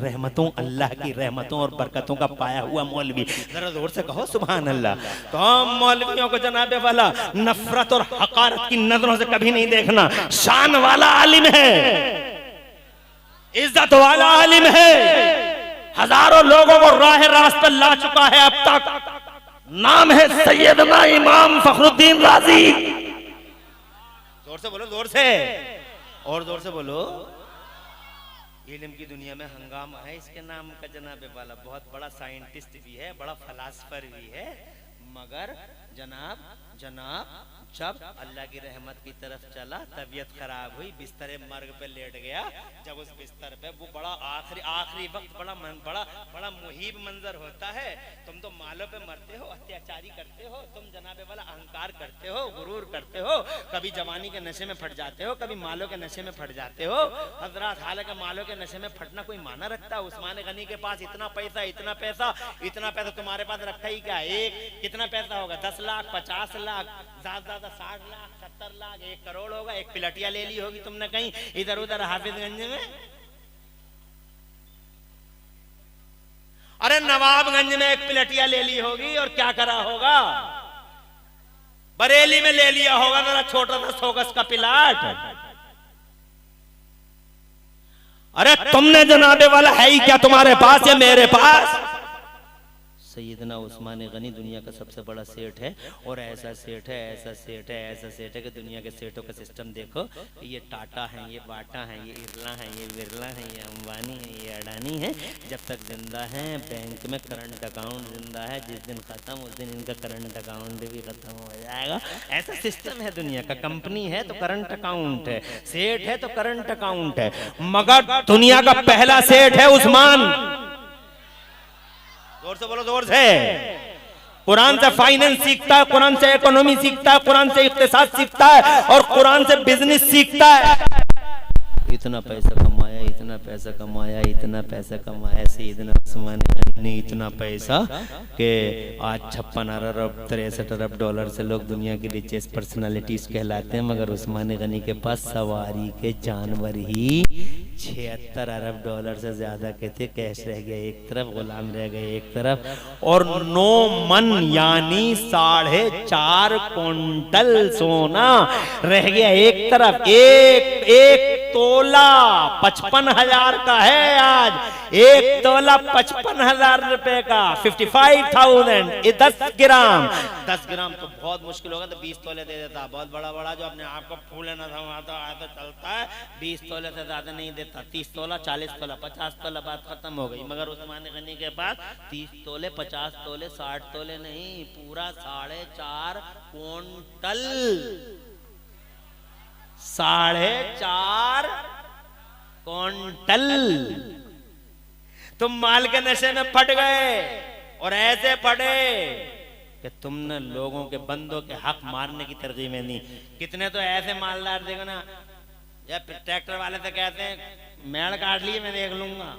रहमतों और बरकतों का पाया हुआ मौलवी। जरा जोर से कहो सुभान अल्लाह। तो हम मौलवियों को जनाबे वाला नफरत और हकारत की नजरों से कभी नहीं देखना। शान वाला आलिम है, इज्जत वाला आलिम है, हजारों लोगों को राह रास्त पर ला चुका है अब तक। नाम है सैयदना इमाम फखरुद्दीन राजी। जोर से बोलो, जोर से और जोर से बोलो। इल्म की दुनिया में हंगामा है इसके नाम का जनाबे वाला। बहुत बड़ा साइंटिस्ट भी है, बड़ा फलासफर भी है, मगर जनाब जब अल्लाह की रहमत की तरफ चला, तबीयत खराब हुई, बिस्तर मर्ग पे लेट गया। जब उस बिस्तर पे वो बड़ा आखिरी वक्त बड़ा मुहीब मंजर होता है। तुम तो मालों पे मरते हो, अत्याचारी करते हो, तुम जनाबे वाला अहंकार करते हो, गुरूर करते हो, कभी जवानी के नशे में फट जाते हो, कभी मालों के नशे में फट जाते हो। हजरात हालांकि मालों के नशे में फटना कोई माना रखता है? उस्मान गनी के पास इतना पैसा तुम्हारे पास रखा ही क्या? एक कितना पैसा होगा? 10 लाख, 50 लाख, ज्यादा 60 लाख, 70 लाख, 1 करोड़ होगा। एक पिलटिया ले ली होगी तुमने कहीं इधर उधर हाफिजगंज में। अरे नवाबगंज में एक पिलटिया ले ली होगी और क्या करा होगा? बरेली में ले लिया होगा जरा छोटा सा सोगस का पिलाट। अरे तुमने जनाबे वाला है ही क्या तुम्हारे पास या मेरे पास? सैयदना उस्मान गनी दुनिया का सबसे बड़ा सेठ है और ऐसा सेठ है कि दुनिया के सेठों का सिस्टम देखो। ये टाटा है, ये बाटा है, ये इरला है, ये बिरला है, ये अंबानी है, ये अडानी है। जब तक जिंदा है बैंक में करंट अकाउंट जिंदा है, जिस दिन खत्म उस दिन इनका करंट अकाउंट भी खत्म हो जाएगा। ऐसा सिस्टम है दुनिया का। कंपनी है तो करंट अकाउंट है, सेठ है तो करंट अकाउंट है, मगर दुनिया का पहला सेठ है उस्मान। जोर से बोलो, जोर से। कुरान से फाइनेंस सीखता है, कुरान से इकोनॉमी सीखता है, कुरान से इक्तिसाद सीखता है और कुरान से बिजनेस सीखता है। इतना पैसा कमाया, इतना पैसा कमाया, इतना पैसा कमाया सैयदना उस्मान गनी ने, इतना पैसा कि आज 56 अरब 63 अरब डॉलर से लोग दुनिया की रिचेस्ट पर्सनालिटीज कहलाते हैं। मगर उस्मान गनी के पास सवारी के जानवर ही 76 अरब डॉलर से ज्यादा के थे। कैश रह गए एक तरफ, गुलाम रह गए एक तरफ, और 9 मन यानी 4.5 क्विंटल सोना रह गया एक तरफ। एक तोला 55,000 का है आज। 1 तोला 55,000 रुपए का, 55,000। ये 10 ग्राम, 10 ग्राम तो बहुत मुश्किल होगा, तो 20 तोले दे देता। बहुत बड़ा बड़ा जो अपने आप को फूले ना था आता चलता है, 20 तोले से ज्यादा नहीं देता। 30 तोला, 40 तोला, 50 तोला, बात खत्म हो गई। मगर उस्मान गनी के पास 30 तोले, 50 तोले, 60 तोले नहीं, पूरा 4.5 क्विंटल, 4.5 क्विंटल। तुम माल के नशे में फट गए, और ऐसे फटे कि तुमने लोगों के बंदों के हक मारने की तरकीब दी। कितने तो ऐसे मालदार देखो ना, या ट्रैक्टर वाले से कहते हैं मेड़ काट लिए मैं देख लूंगा।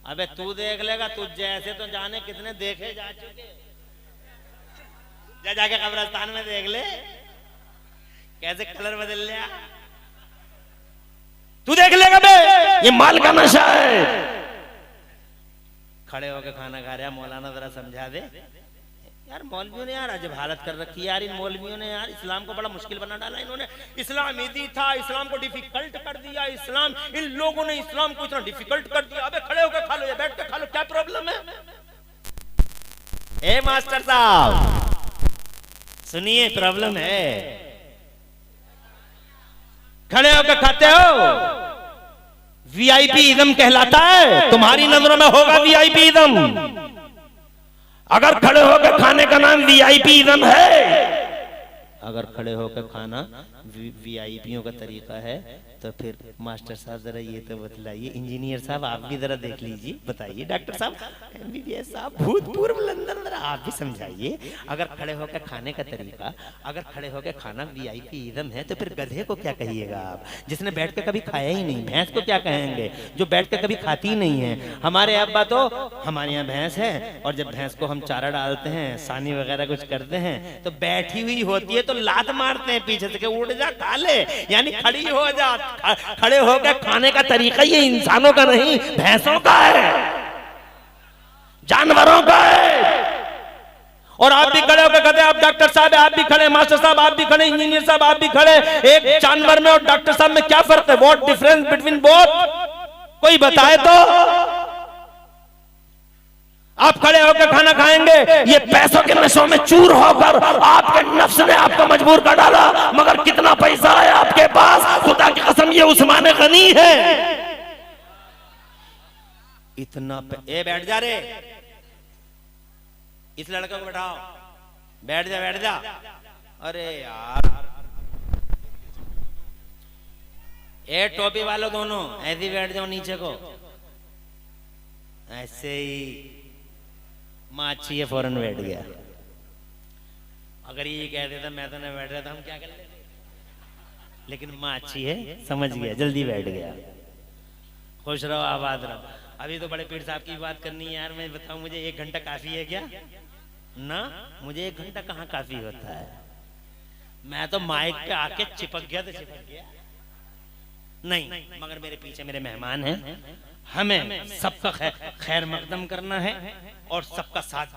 अबे तू देख लेगा, तुझ जैसे तो जाने कितने देखे जा चुके। जाके कब्रिस्तान में देख ले कैसे कलर बदल लिया, तू देख लेगा बे, ये माल का नशा है। खड़े होकर खाना खा रहा, मौलाना जरा समझा दे यार। मौलवियों ने यार अजब हालत कर रखी है यार। इन मौलवियों ने यार इस्लाम को बड़ा मुश्किल बना डाला। इन्होंने इस्लाम ईदी था, इस्लाम को डिफिकल्ट कर दिया। इस्लाम, इन लोगों ने इस्लाम को इतना डिफिकल्ट कर दिया। अबे खड़े होकर खा लो या बैठ कर खा लो, क्या प्रॉब्लम है? ए मास्टर साहब सुनिए, प्रॉब्लम है। खड़े होकर खाते हो, वीआईपी इज़म कहलाता है। तुम्हारी नजरों में होगा वीआईपी इज़म। अगर खड़े होकर खाने का नाम वीआईपी इज़म है, अगर खड़े होकर खाना वीआईपीओ का तरीका है, तो फिर मास्टर साहब जरा ये तो बतलाइए। इंजीनियर साहब आप भी जरा देख लीजिए, बताइए। डॉक्टर साहब, एमबीबीएस साहब, भूतपूर्व लंदन, जरा आप भी समझाइए। अगर खड़े होकर खाने का तरीका, अगर खड़े होकर खाना वीआईपी इज़म है, तो फिर गधे को क्या कहिएगा आप, जिसने बैठ कर कभी खाया ही नहीं। भैंस को क्या कहेंगे, जो बैठ कर कभी खाती ही नहीं है। हमारे अब्बा तो, हमारे यहाँ भैंस है, और जब भैंस को हम चारा डालते हैं, सानी वगैरह कुछ करते हैं, तो बैठी हुई होती है तो लात मारते हैं पीछे से कि उठ जा खा ले, यानी खड़ी हो जा। खड़े होकर खाने का तरीका ये इंसानों का नहीं, भैंसों का है, जानवरों का है। और आप भी खड़े होकर कहते हैं, आप डॉक्टर साहब आप भी खड़े, मास्टर साहब आप भी खड़े, इंजीनियर साहब आप भी खड़े। एक जानवर में और डॉक्टर साहब में क्या फर्क है? What difference between both? कोई बताए तो। आप खड़े होकर खाना खाएंगे, ये पैसों के नशों में चूर होकर आपके नफ्स ने आपको मजबूर कर डाला। मगर कितना पैसा है आपके पास, खुदा की कसम ये उस्मान गनी है। इतना ए बैठ जा रे, इस लड़के को बैठाओ, बैठ जा बैठ जा। अरे यार, ए टोपी वालों दोनों ऐसे ही बैठ जाओ नीचे को, ऐसे ही। माछी है, फौरन बैठ गया। अगर ये कह देता मैं तो नहीं बैठ रहा था, हम क्या कर लेते? लेकिन माछी है, समझ गया, जल्दी बैठ गया। खुश रहो, आबाद रहो। अभी तो बड़े पीर साहब की बात करनी है यार। मैं बताऊं, मुझे 1 घंटा काफी है क्या? ना, मुझे 1 घंटा कहाँ काफी होता है। मैं तो माइक पे आके चिपक गया तो चिपक गया नहीं। मगर मेरे पीछे मेरे मेहमान हैं, हमें सबका खैर मकदम करना है और सबका साथ।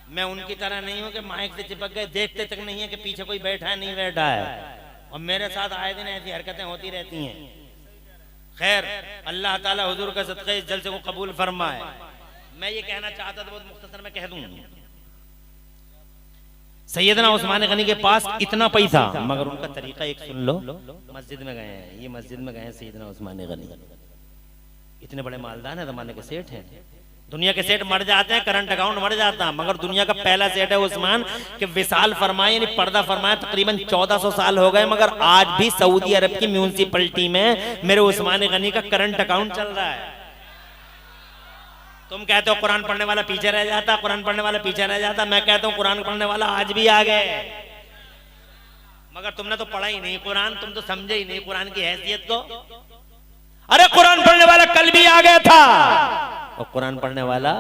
मैं उनकी तरह नहीं हूं कि माइक से चिपक गए, देखते तक नहीं है कि पीछे कोई बैठा है नहीं बैठा है। और मेरे साथ आए दिन ऐसी हरकतें होती रहती हैं। खैर, अल्लाह ताला हुजूर का सदक़े इस जलसे को कबूल फरमाए। मैं ये कहना चाहता था, बहुत मुख्तसर में कह दूं। सैयदना उस्मान गनी के पास इतना पैसा, मगर उनका तरीका एक सुन लो। मस्जिद में गए हैं, ये मस्जिद में गए हैं सैयदना उस्मान गनी, इतने बड़े मालदार हैं, जमाने के सेठ हैं। दुनिया के सेठ मर जाते हैं, करंट अकाउंट मर जाता, मगर दुनिया का पहला सेठ है उस्मान के विशाल फरमाए, यानी पर्दा फरमाए। तकरीबन 1400 साल हो गए, मगर आज भी सऊदी अरब की म्यूनिसिपैलिटी में मेरे उस्मान गनी का करंट अकाउंट चल रहा है। तुम कहते हो कुरान पढ़ने वाला पीछे रह जाता, कुरान पढ़ने वाला पीछे रह जाता। मैं कहता हूँ कुरान पढ़ने वाला आज भी आ गए, मगर तुमने तो पढ़ा ही नहीं कुरान, तुम तो समझे ही नहीं कुरान की हैसियत को। अरे कुरान पढ़ने वाला कल भी आ गया था, और कुरान पढ़ने वाला।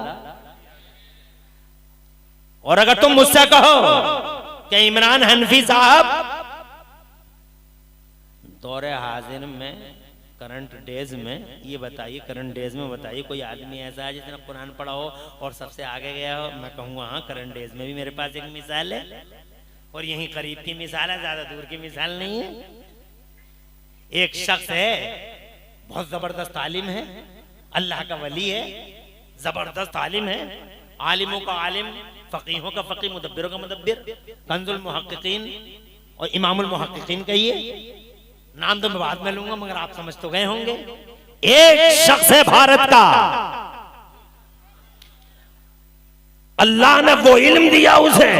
और अगर तुम मुझसे कहो कि इमरान हनफी साहब दौरे हाजिर में, करंट डेज में, ये बताइए, करंट डेज में बताइए कोई आदमी ऐसा है जिसने कुरान पढ़ा हो और सबसे आगे गया हो? मैं कहूँगा हाँ, करंट डेज में भी मेरे पास एक मिसाल है, और यही करीब की मिसाल है, ज्यादा दूर की मिसाल नहीं है। एक शख्स है, बहुत जबरदस्त तालीम है, अल्लाह का वली है, जबरदस्त तालीम है, आलिमों का आलिम, फकीहों का फकीह, मुदब्बिरों का मुदब्बिर, कंजुल मुहक्किकीन और इमामुल मुहक्किकीन कहिए, नाम तो मैं बाद में लूंगा मगर आप समझ तो गए होंगे। एक शख्स है भारत का, अल्लाह ने वो इल्म दिया उसे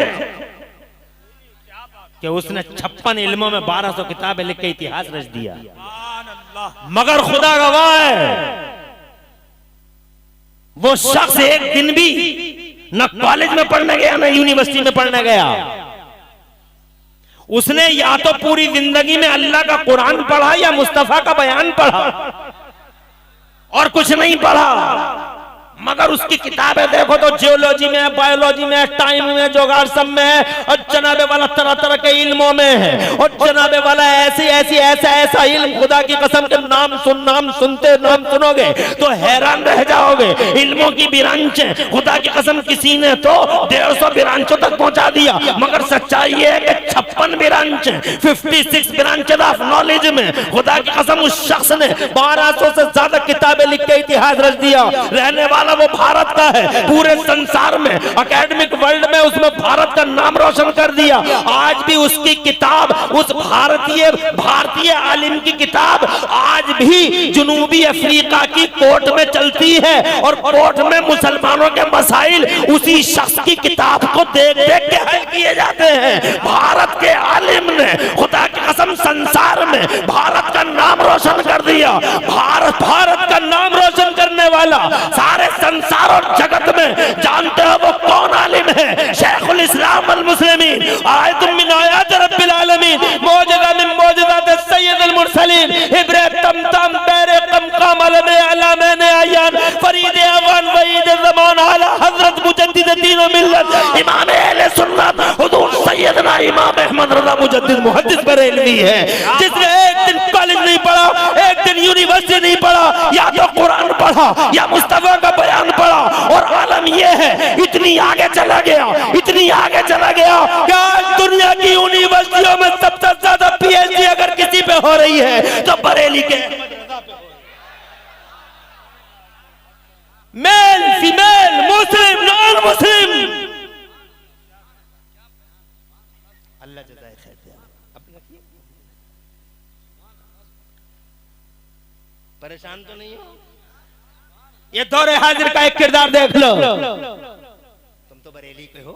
कि उसने 56 इल्मों में 1200 किताबें लिख के इतिहास रच दिया। मगर खुदा गवाह है, वो शख्स एक दिन भी न कॉलेज में पढ़ने गया न यूनिवर्सिटी में पढ़ने गया। उसने या तो पूरी जिंदगी में अल्लाह का कुरान पढ़ा या मुस्तफा का बयान पढ़ा और कुछ नहीं पढ़ा। मगर उसकी किताबें देखो तो जियोलॉजी में, बायोलॉजी में, टाइम में, जोगाड़सम में और जनाबे वाला तरह तरह के इल्मों में है। और जनाबे वाला ऐसा इल्म, खुदा की कसम के नाम सुनोगे तो हैरान रह जाओगे। इल्मों की ब्रांच, खुदा की कसम किसी ने तो 150 ब्रांचों तक पहुंचा दिया। मगर सच्चाई ये है कि 56 ब्रांच, 56 ब्रांचेस ऑफ नॉलेज में खुदा की कसम उस शख्स ने 1200 से ज्यादा किताबें लिख के इतिहास रच दिया। रहने वाला वो भारत का है, पूरे संसार में, एकेडमिक वर्ल्ड में उसने भारत का नाम रोशन कर दिया। आज भी उसकी किताब, उस भारतीय आलिम की किताब आज भी जुनूबी अफ्रीका की कोर्ट में चलती है और कोर्ट में मुसलमानों के मसाइल उसी शख्स की किताब को देख देख के हल किए जाते हैं। भारत के आलिम ने खुदा की कसम संसार में भारत का नाम रोशन कर दिया। भारत का नाम रोशन करने वाला सारे संसार और जगत में जानते हो वो कौन आलिम है? शेखुल इस्लाम वल मुस्लिमीन, आयतुम मिन आयात रब्बिल आलमीन, मौजज़ा मिन मौजज़ात सय्यदुल मुरसलीन, इब्रे तमतम बैरे कमकम अलमे अलामने अयान, फरीद अवान वईद ज़मान आला हज़रत मुजद्दिद दीन व मिल्लत, इमाम अहले सुन्नत हुजूर सैयदना इमाम अहमद रज़ा मुजद्दिद मुहद्दिस बरेलवी है। जिसने एक दिन कॉलेज नहीं पढ़ा, एक दिन यूनिवर्सिटी नहीं पढ़ा, या तो कुरान पढ़ा या मुस्तफा का बयान पढ़ा, और आलम यह है इतनी आगे चला गया कि आज दुनिया की यूनिवर्सिटियों में सबसे ज्यादा पीएचडी अगर किसी पे हो रही है तो बरेली के मेल, फीमेल, मुस्लिम, नॉन मुस्लिम, अल्लाह जज़ाए खैर दे। परेशान तो नहीं हो? ये दौरे हाजिर का एक किरदार देख लो। तुम तो बरेली के हो,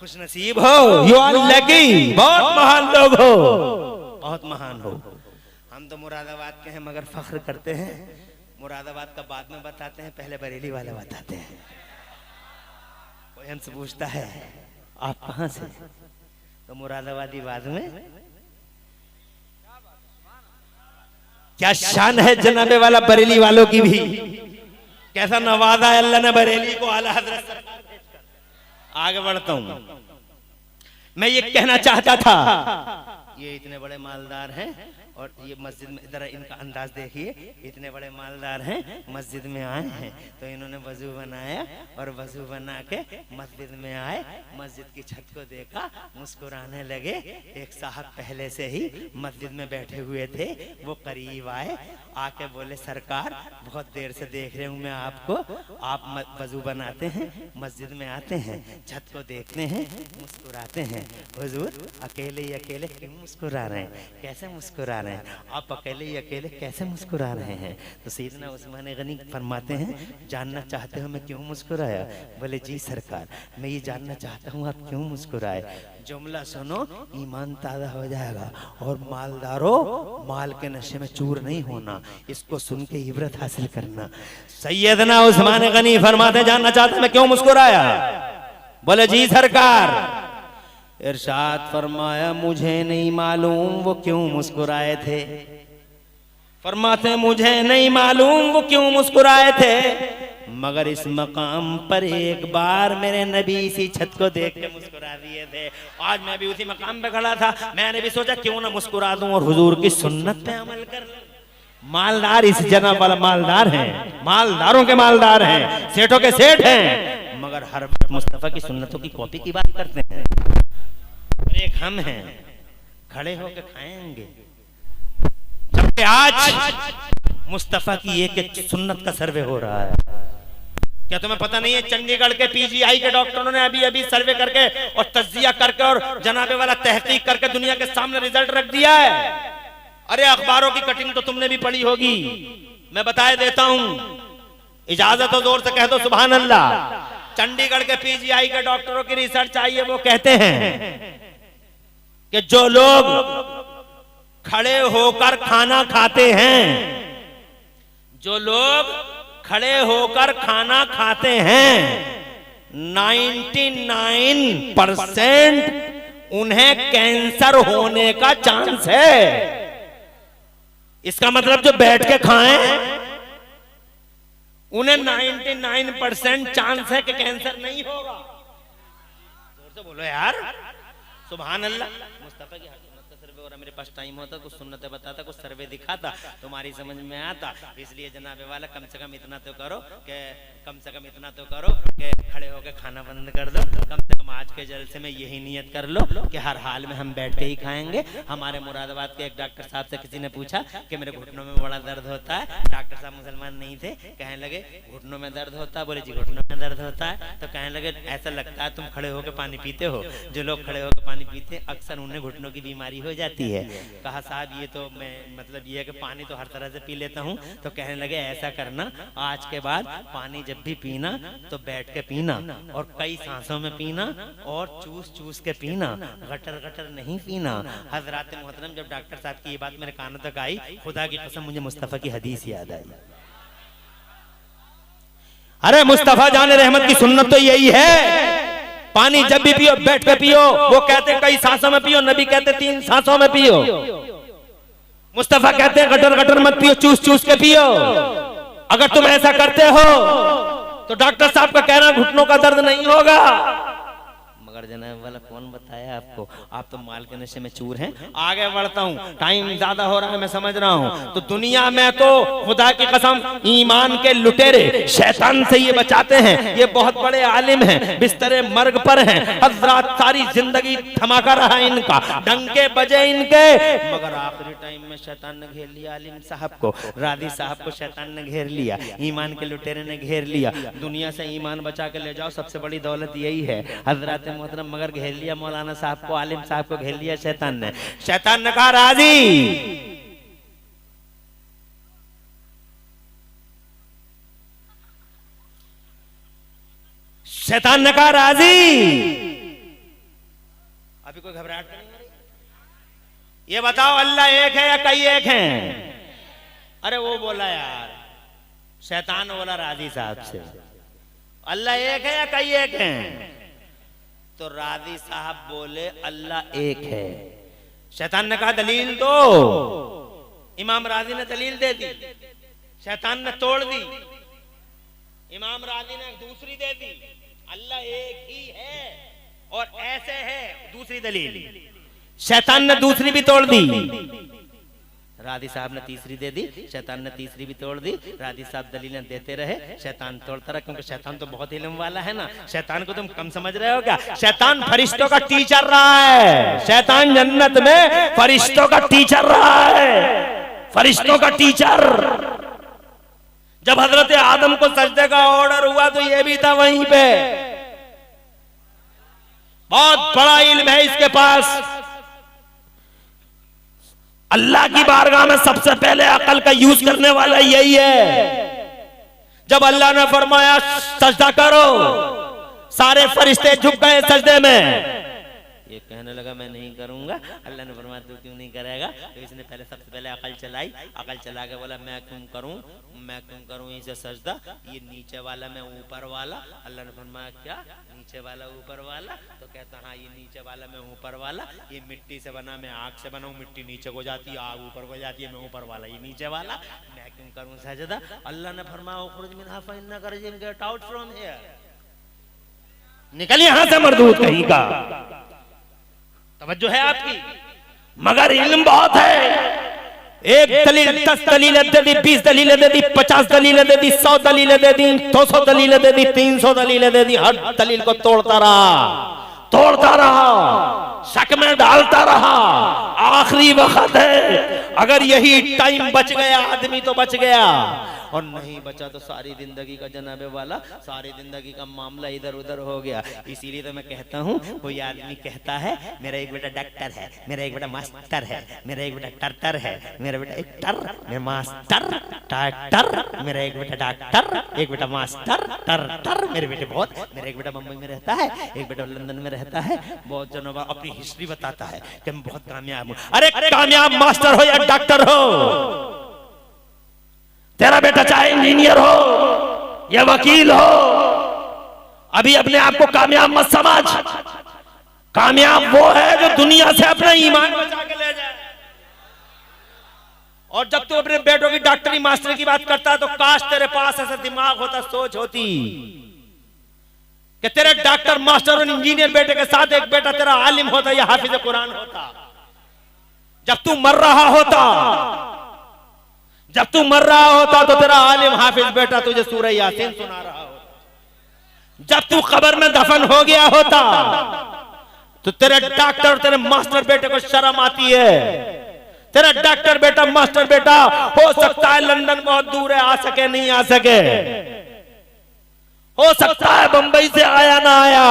खुश नसीब हो, यू आर लकी, बहुत महान लोग हो, बहुत महान हो। हम तो मुरादाबाद के हैं मगर फख्र करते हैं। मुरादाबाद का बाद में बताते हैं, पहले बरेली वाले बताते हैं। कोई हमसे पूछता है आप कहां से, तो मुरादाबादी बाद में। क्या शान है जनाबे वाला बरेली वालों की भी, कैसा नवाजा है अल्लाह ने बरेली को आला हज़रत। आगे बढ़ता हूं, मैं ये कहना चाहता था, ये इतने बड़े मालदार हैं और ये मस्जिद में, जरा इनका अंदाज देखिए, इतने बड़े मालदार हैं, मस्जिद में आए हैं तो इन्होंने वजू बनाया और वजू बना के मस्जिद में आए, मस्जिद की छत को देखा, मुस्कुराने लगे। एक साहब पहले से ही मस्जिद में बैठे हुए थे, वो करीब आए, आके बोले सरकार बहुत देर से देख रहे हूँ मैं आपको, आप वजू बनाते हैं, मस्जिद में आते हैं, छत को देखते हैं, मुस्कुराते हैं, हुजूर अकेले ही अकेले क्यों मुस्कुरा रहे हैं, कैसे मुस्कुरा रहे हैं, आप अकेले ही अकेले कैसे मुस्कुरा रहे हैं? तो सैयदना उस्मान गनी फरमाते हैं जानना चाहते हो मैं क्यों मुस्कुराया? बोले जी सरकार मैं ये जानना चाहता हूँ आप क्यों मुस्कुराए। जुमला सुनो ईमान ताज़ा हो जाएगा, और मालदारों माल के नशे में चूर नहीं होना, इसको सुन के इबरत हासिल करना। सैयदना उस्मान गनी फरमाते जानना चाहते मैं क्यों मुस्कुराया? बोले जी सरकार। इरशाद फरमाया मुझे नहीं मालूम वो क्यों मुस्कुराए थे। फरमाते मुझे नहीं मालूम वो क्यों मुस्कुराए थे, मगर इस मकाम पर एक बार मेरे नबी इसी छत को देख के मुस्कुरा दिए थे। आज मैं भी उसी मकाम पे खड़ा था, मैंने भी सोचा क्यों ना मुस्कुरा दूं और हुजूर की सुन्नत पे अमल कर लूं। मालदार इस जनाब वाला मालदार हैं, मालदारों के मालदार हैं, सेठों के सेठ हैं, मगर हर वक्त मुस्तफा की सुन्नतों की कॉपी की बात करते हैं। और एक हम हैं खड़े होकर खाएंगे, कि आज मुस्तफा की एक एक सुन्नत का सर्वे हो रहा है। क्या तुम्हें पता नहीं है चंडीगढ़ के पीजीआई के डॉक्टरों ने अभी अभी सर्वे करके और तज्जिया करके और जनाबे वाला तहकीक करके दुनिया के सामने रिजल्ट रख दिया है। अरे अखबारों की कटिंग तो तुमने भी पढ़ी होगी, मैं बताए देता हूं, इजाजत हो जोर से कह दो सुभान अल्लाह। चंडीगढ़ के पीजीआई के डॉक्टरों की रिसर्च आई है, वो कहते हैं कि जो लोग खड़े होकर खाना खाते हैं, जो लोग खड़े होकर खाना खाते हैं, 99% उन्हें कैंसर होने का चांस है। इसका मतलब जो बैठ के खाएं उन्हें 99% चांस है कि कैंसर नहीं होगा। जोर से बोलो यार सुभान अल्लाह। मुस्तफा की हकीकत का सर्वे हो रहा, मेरे पास टाइम होता कुछ सुन्नतें बताता, कुछ सर्वे दिखाता, तुम्हारी समझ में आता। इसलिए जनाबे वाला कम से कम इतना तो करो कि खड़े होकर खाना बंद कर दो। कम से कम आज के जलसे में यही नियत कर लो कि हर हाल में हम बैठ के ही खाएंगे। हमारे मुरादाबाद के एक डॉक्टर साहब से किसी ने पूछा कि मेरे घुटनों में बड़ा दर्द होता है। डॉक्टर साहब मुसलमान नहीं थे, कहने लगे घुटनों में दर्द होता है? बोले जी घुटनों में दर्द होता है। तो कहने लगे ऐसा लगता है तुम खड़े होकर पानी पीते हो। जो लोग खड़े होकर पानी पीते हैं अक्सर उन्हें घुटनों की बीमारी हो जाती है। कहा साहब ये तो मैं मतलब ये है कि पानी तो हर तरह से पी लेता हूँ। तो कहने लगे ऐसा करना, आज के बाद पानी जब भी पीना तो बैठ के पीना और कई सांसों में पीना और चूस चूस के पीना, गटर गटर नहीं पीना। हजरात मोहतरम, जब डॉक्टर साहब की ये बात मेरे कानों तक आई, खुदा की कसम मुझे मुस्तफा की हदीस याद आई। अरे मुस्तफा जाने रहमत की सुन्नत तो यही है, पानी जब भी पियो बैठ के पियो। वो कहते कई सांसों में पियो, नबी कहते 3 सांसों में पियो। मुस्तफा कहते हैं गटर गटर मत पियो, चूस चूस के पियो। अगर तुम ऐसा करते हो तो डॉक्टर साहब का कहना घुटनों का दर्द नहीं होगा। मगर जनाब वाला कौन बताया आपको? आप तो माल के नशे में चूर हैं। आगे बढ़ता हूँ, टाइम ज्यादा हो रहा है मैं समझ रहा हूँ। तो दुनिया में तो खुदा की कसम ईमान के लुटेरे शैतान से ये बचाते हैं। ये बहुत बड़े आलिम हैं, बिस्तरे मर्ग पर हैं। हजरात सारी जिंदगी धमाका रहा इनका, डंके बजे इनके, मगर आखिरी टाइम में शैतान ने घेर लिया आलिम साहब को, रादी साहब को शैतान ने घेर लिया, ईमान के लुटेरे ने घेर लिया। दुनिया से ईमान बचा के ले जाओ, सबसे बड़ी दौलत यही है हजरात मोहतरम। मगर घेर लिया मौलाना साहब को, आलिम साहब को घेर लिया शैतान ने। शैतान ने कहा राजी, शैतान ने कहा राजी। अभी कोई घबराहट नहीं हो रही? ये बताओ अल्लाह एक है या कई एक हैं? अरे वो बोला यार, शैतान बोला राजी साहब से अल्लाह एक है या कई एक हैं? तो राजी साहब बोले अल्लाह एक है। शैतान ने कहा दलील दो। इमाम राजी ने दलील दे दी, शैतान ने तोड़ दी। इमाम राजी ने दूसरी दे दी, अल्लाह एक ही है और ऐसे है, दूसरी दलील। शैतान ने दूसरी भी तोड़ दी, रादी साहब ने तीसरी दे दी, शैतान ने तीसरी भी तोड़ दी। रादी साहब दलीलें देते रहे, शैतान तोड़ता रहा, क्योंकि शैतान तो बहुत इल्म वाला है ना। शैतान को तुम कम समझ रहे हो क्या? शैतान फरिश्तों का टीचर रहा है। शैतान जन्नत में फरिश्तों का टीचर रहा है, फरिश्तों का टीचर। जब हजरत आदम को सजदे का ऑर्डर हुआ तो ये भी था वहीं पे। बहुत बड़ा इल्म है इसके पास। अल्लाह की बारगाह में सबसे पहले अकल का यूज करने वाला यही है। जब अल्लाह ने फरमाया सजदा करो, सारे फरिश्ते झुक गए सजदे में। ये कहने लगा मैं नहीं करूंगा। अल्लाह ने फरमाया तू क्यों नहीं करेगा? तो इसने पहले सबसे पहले अकल चलाई। अकल चला के बोला मैं क्यों करूं इसे सजदा? ये नीचे वाला मैं ऊपर वाला। अल्लाह ने फरमाया क्या नीचे वाला ऊपर वाला? तो कहता हाँ ये नीचे वाला मैं ऊपर वाला। ये मिट्टी से बना, मैं आग से बना हूं, मिट्टी नीचे को जाती है, आग ऊपर को जाती है, मैं ऊपर वाला, ये नीचे वाला, मैं क्यों करूं सजदा? अल्लाह ने फरमाया उखरुज मिनहा फइन्नका रजीम, गेट आउट फ्रॉम हियर, निकल यहां से मरदूद कहीं का। तवज्जो है आपकी? मगर इल्म बहुत है। एक दलील 10 दलीलें दे दी, 20 दलीलें दे दी, 50 दलीलें दे दी, 100 दलीलें दे दी, 200 दलीलें दे दी, 300 दलीलें दे दी। हर दलील को तोड़ता रहा, शक में डालता रहा। आखिरी आखिरी वक्त है, अगर यही टाइम बच गया आदमी तो बच गया, और नहीं बचा तो सारी जिंदगी का जनाबे वाला सारी जिंदगी का मामला इधर उधर हो गया। इसीलिए तो मैं कहता हूँ, कोई आदमी कहता है मेरा एक बेटा डॉक्टर है, मेरा एक बेटा मास्टर है, मेरा एक बेटा टर्टर है, मेरा बेटा एक टर, मेरा मास्टर टाटर, मेरा एक बेटा डॉक्टर, एक बेटा मास्टर टर्टर, मेरे बेटे बहुत, मेरा एक बेटा मुंबई में रहता है, एक बेटा लंदन में रहता है, बहुत जनों अपनी हिस्ट्री बताता है कि मैं बहुत कामयाब हूँ। अरे कामयाब मास्टर हो या डॉक्टर हो, तेरा बेटा चाहे इंजीनियर हो या वकील हो, अभी अपने आप को कामयाब मत समझ। कामयाब वो है जो दुनिया से अपना ईमान बचा के ले जाए। और जब तू अपने बेटों की डॉक्टरी मास्टरी की बात करता है तो काश तेरे पास ऐसा दिमाग होता, सोच होती कि तेरे डॉक्टर मास्टर और इंजीनियर बेटे के साथ एक बेटा तेरा आलिम होता या हाफिज कुरान होता। जब तू मर रहा होता तो तेरा आलिम हाफिज बेटा तुझे सूरह यासीन सुना रहा होता। जब तू कब्र में दफन हो गया होता तो तेरे डॉक्टर और तेरे मास्टर बेटे को शर्म आती है। तेरा डॉक्टर बेटा मास्टर बेटा हो सकता है लंदन बहुत दूर है, आ सके नहीं आ सके, हो सकता है बंबई से आया ना आया,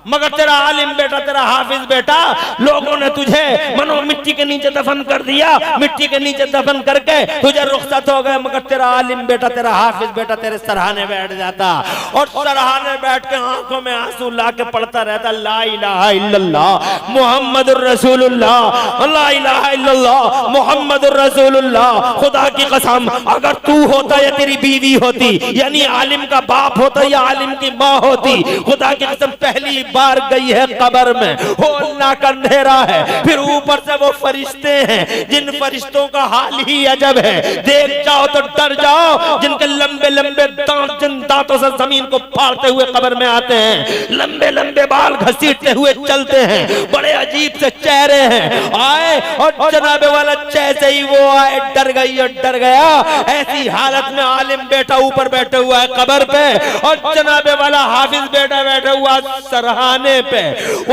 मगर तेरा आलिम बेटा तेरा हाफिज बेटा, लोगों ने तुझे मनो मिट्टी के नीचे दफन कर दिया, मिट्टी के नीचे दफन करके तुझे रुखसत हो गए, मगर तेरा आलिम बेटा तेरा हाफिज बेटा तेरे सराहने बैठ जाता और सराहने बैठ के आंखों में आंसू ला के पढ़ता रहता, ला इलाहा इल्लल्लाह मुहम्मदुर रसूलुल्लाह, ला इलाहा इल्लल्लाह मुहम्मदुर रसूलुल्लाह। खुदा की कसम, अगर तू होता या तेरी बीवी होती, यानी आलिम का बाप होता या आलिम की माँ होती, खुदा की कसम पहली बार गई है कब्र में, हो अल्लाह का अंधेरा है, फिर ऊपर से वो फरिश्ते हैं जिन फरिश्तों का हाल ही अजब है, देख जाओ तो डर जाओ, जिनके लंबे लंबे दांत, जिन दांतों से जमीन को फाड़ते हुए कब्र में आते हैं, लंबे लंबे बाल घसीटते हुए चलते हैं, बड़े अजीब से चेहरे हैं, आए और जनाबे वाला जैसे ही वो आए डर गई और डर गया। ऐसी हालत में आलिम बेटा ऊपर बैठे हुआ है कब्र पे और जनाबे वाला हाफिज बेटा बैठा हुआ सराहने पे।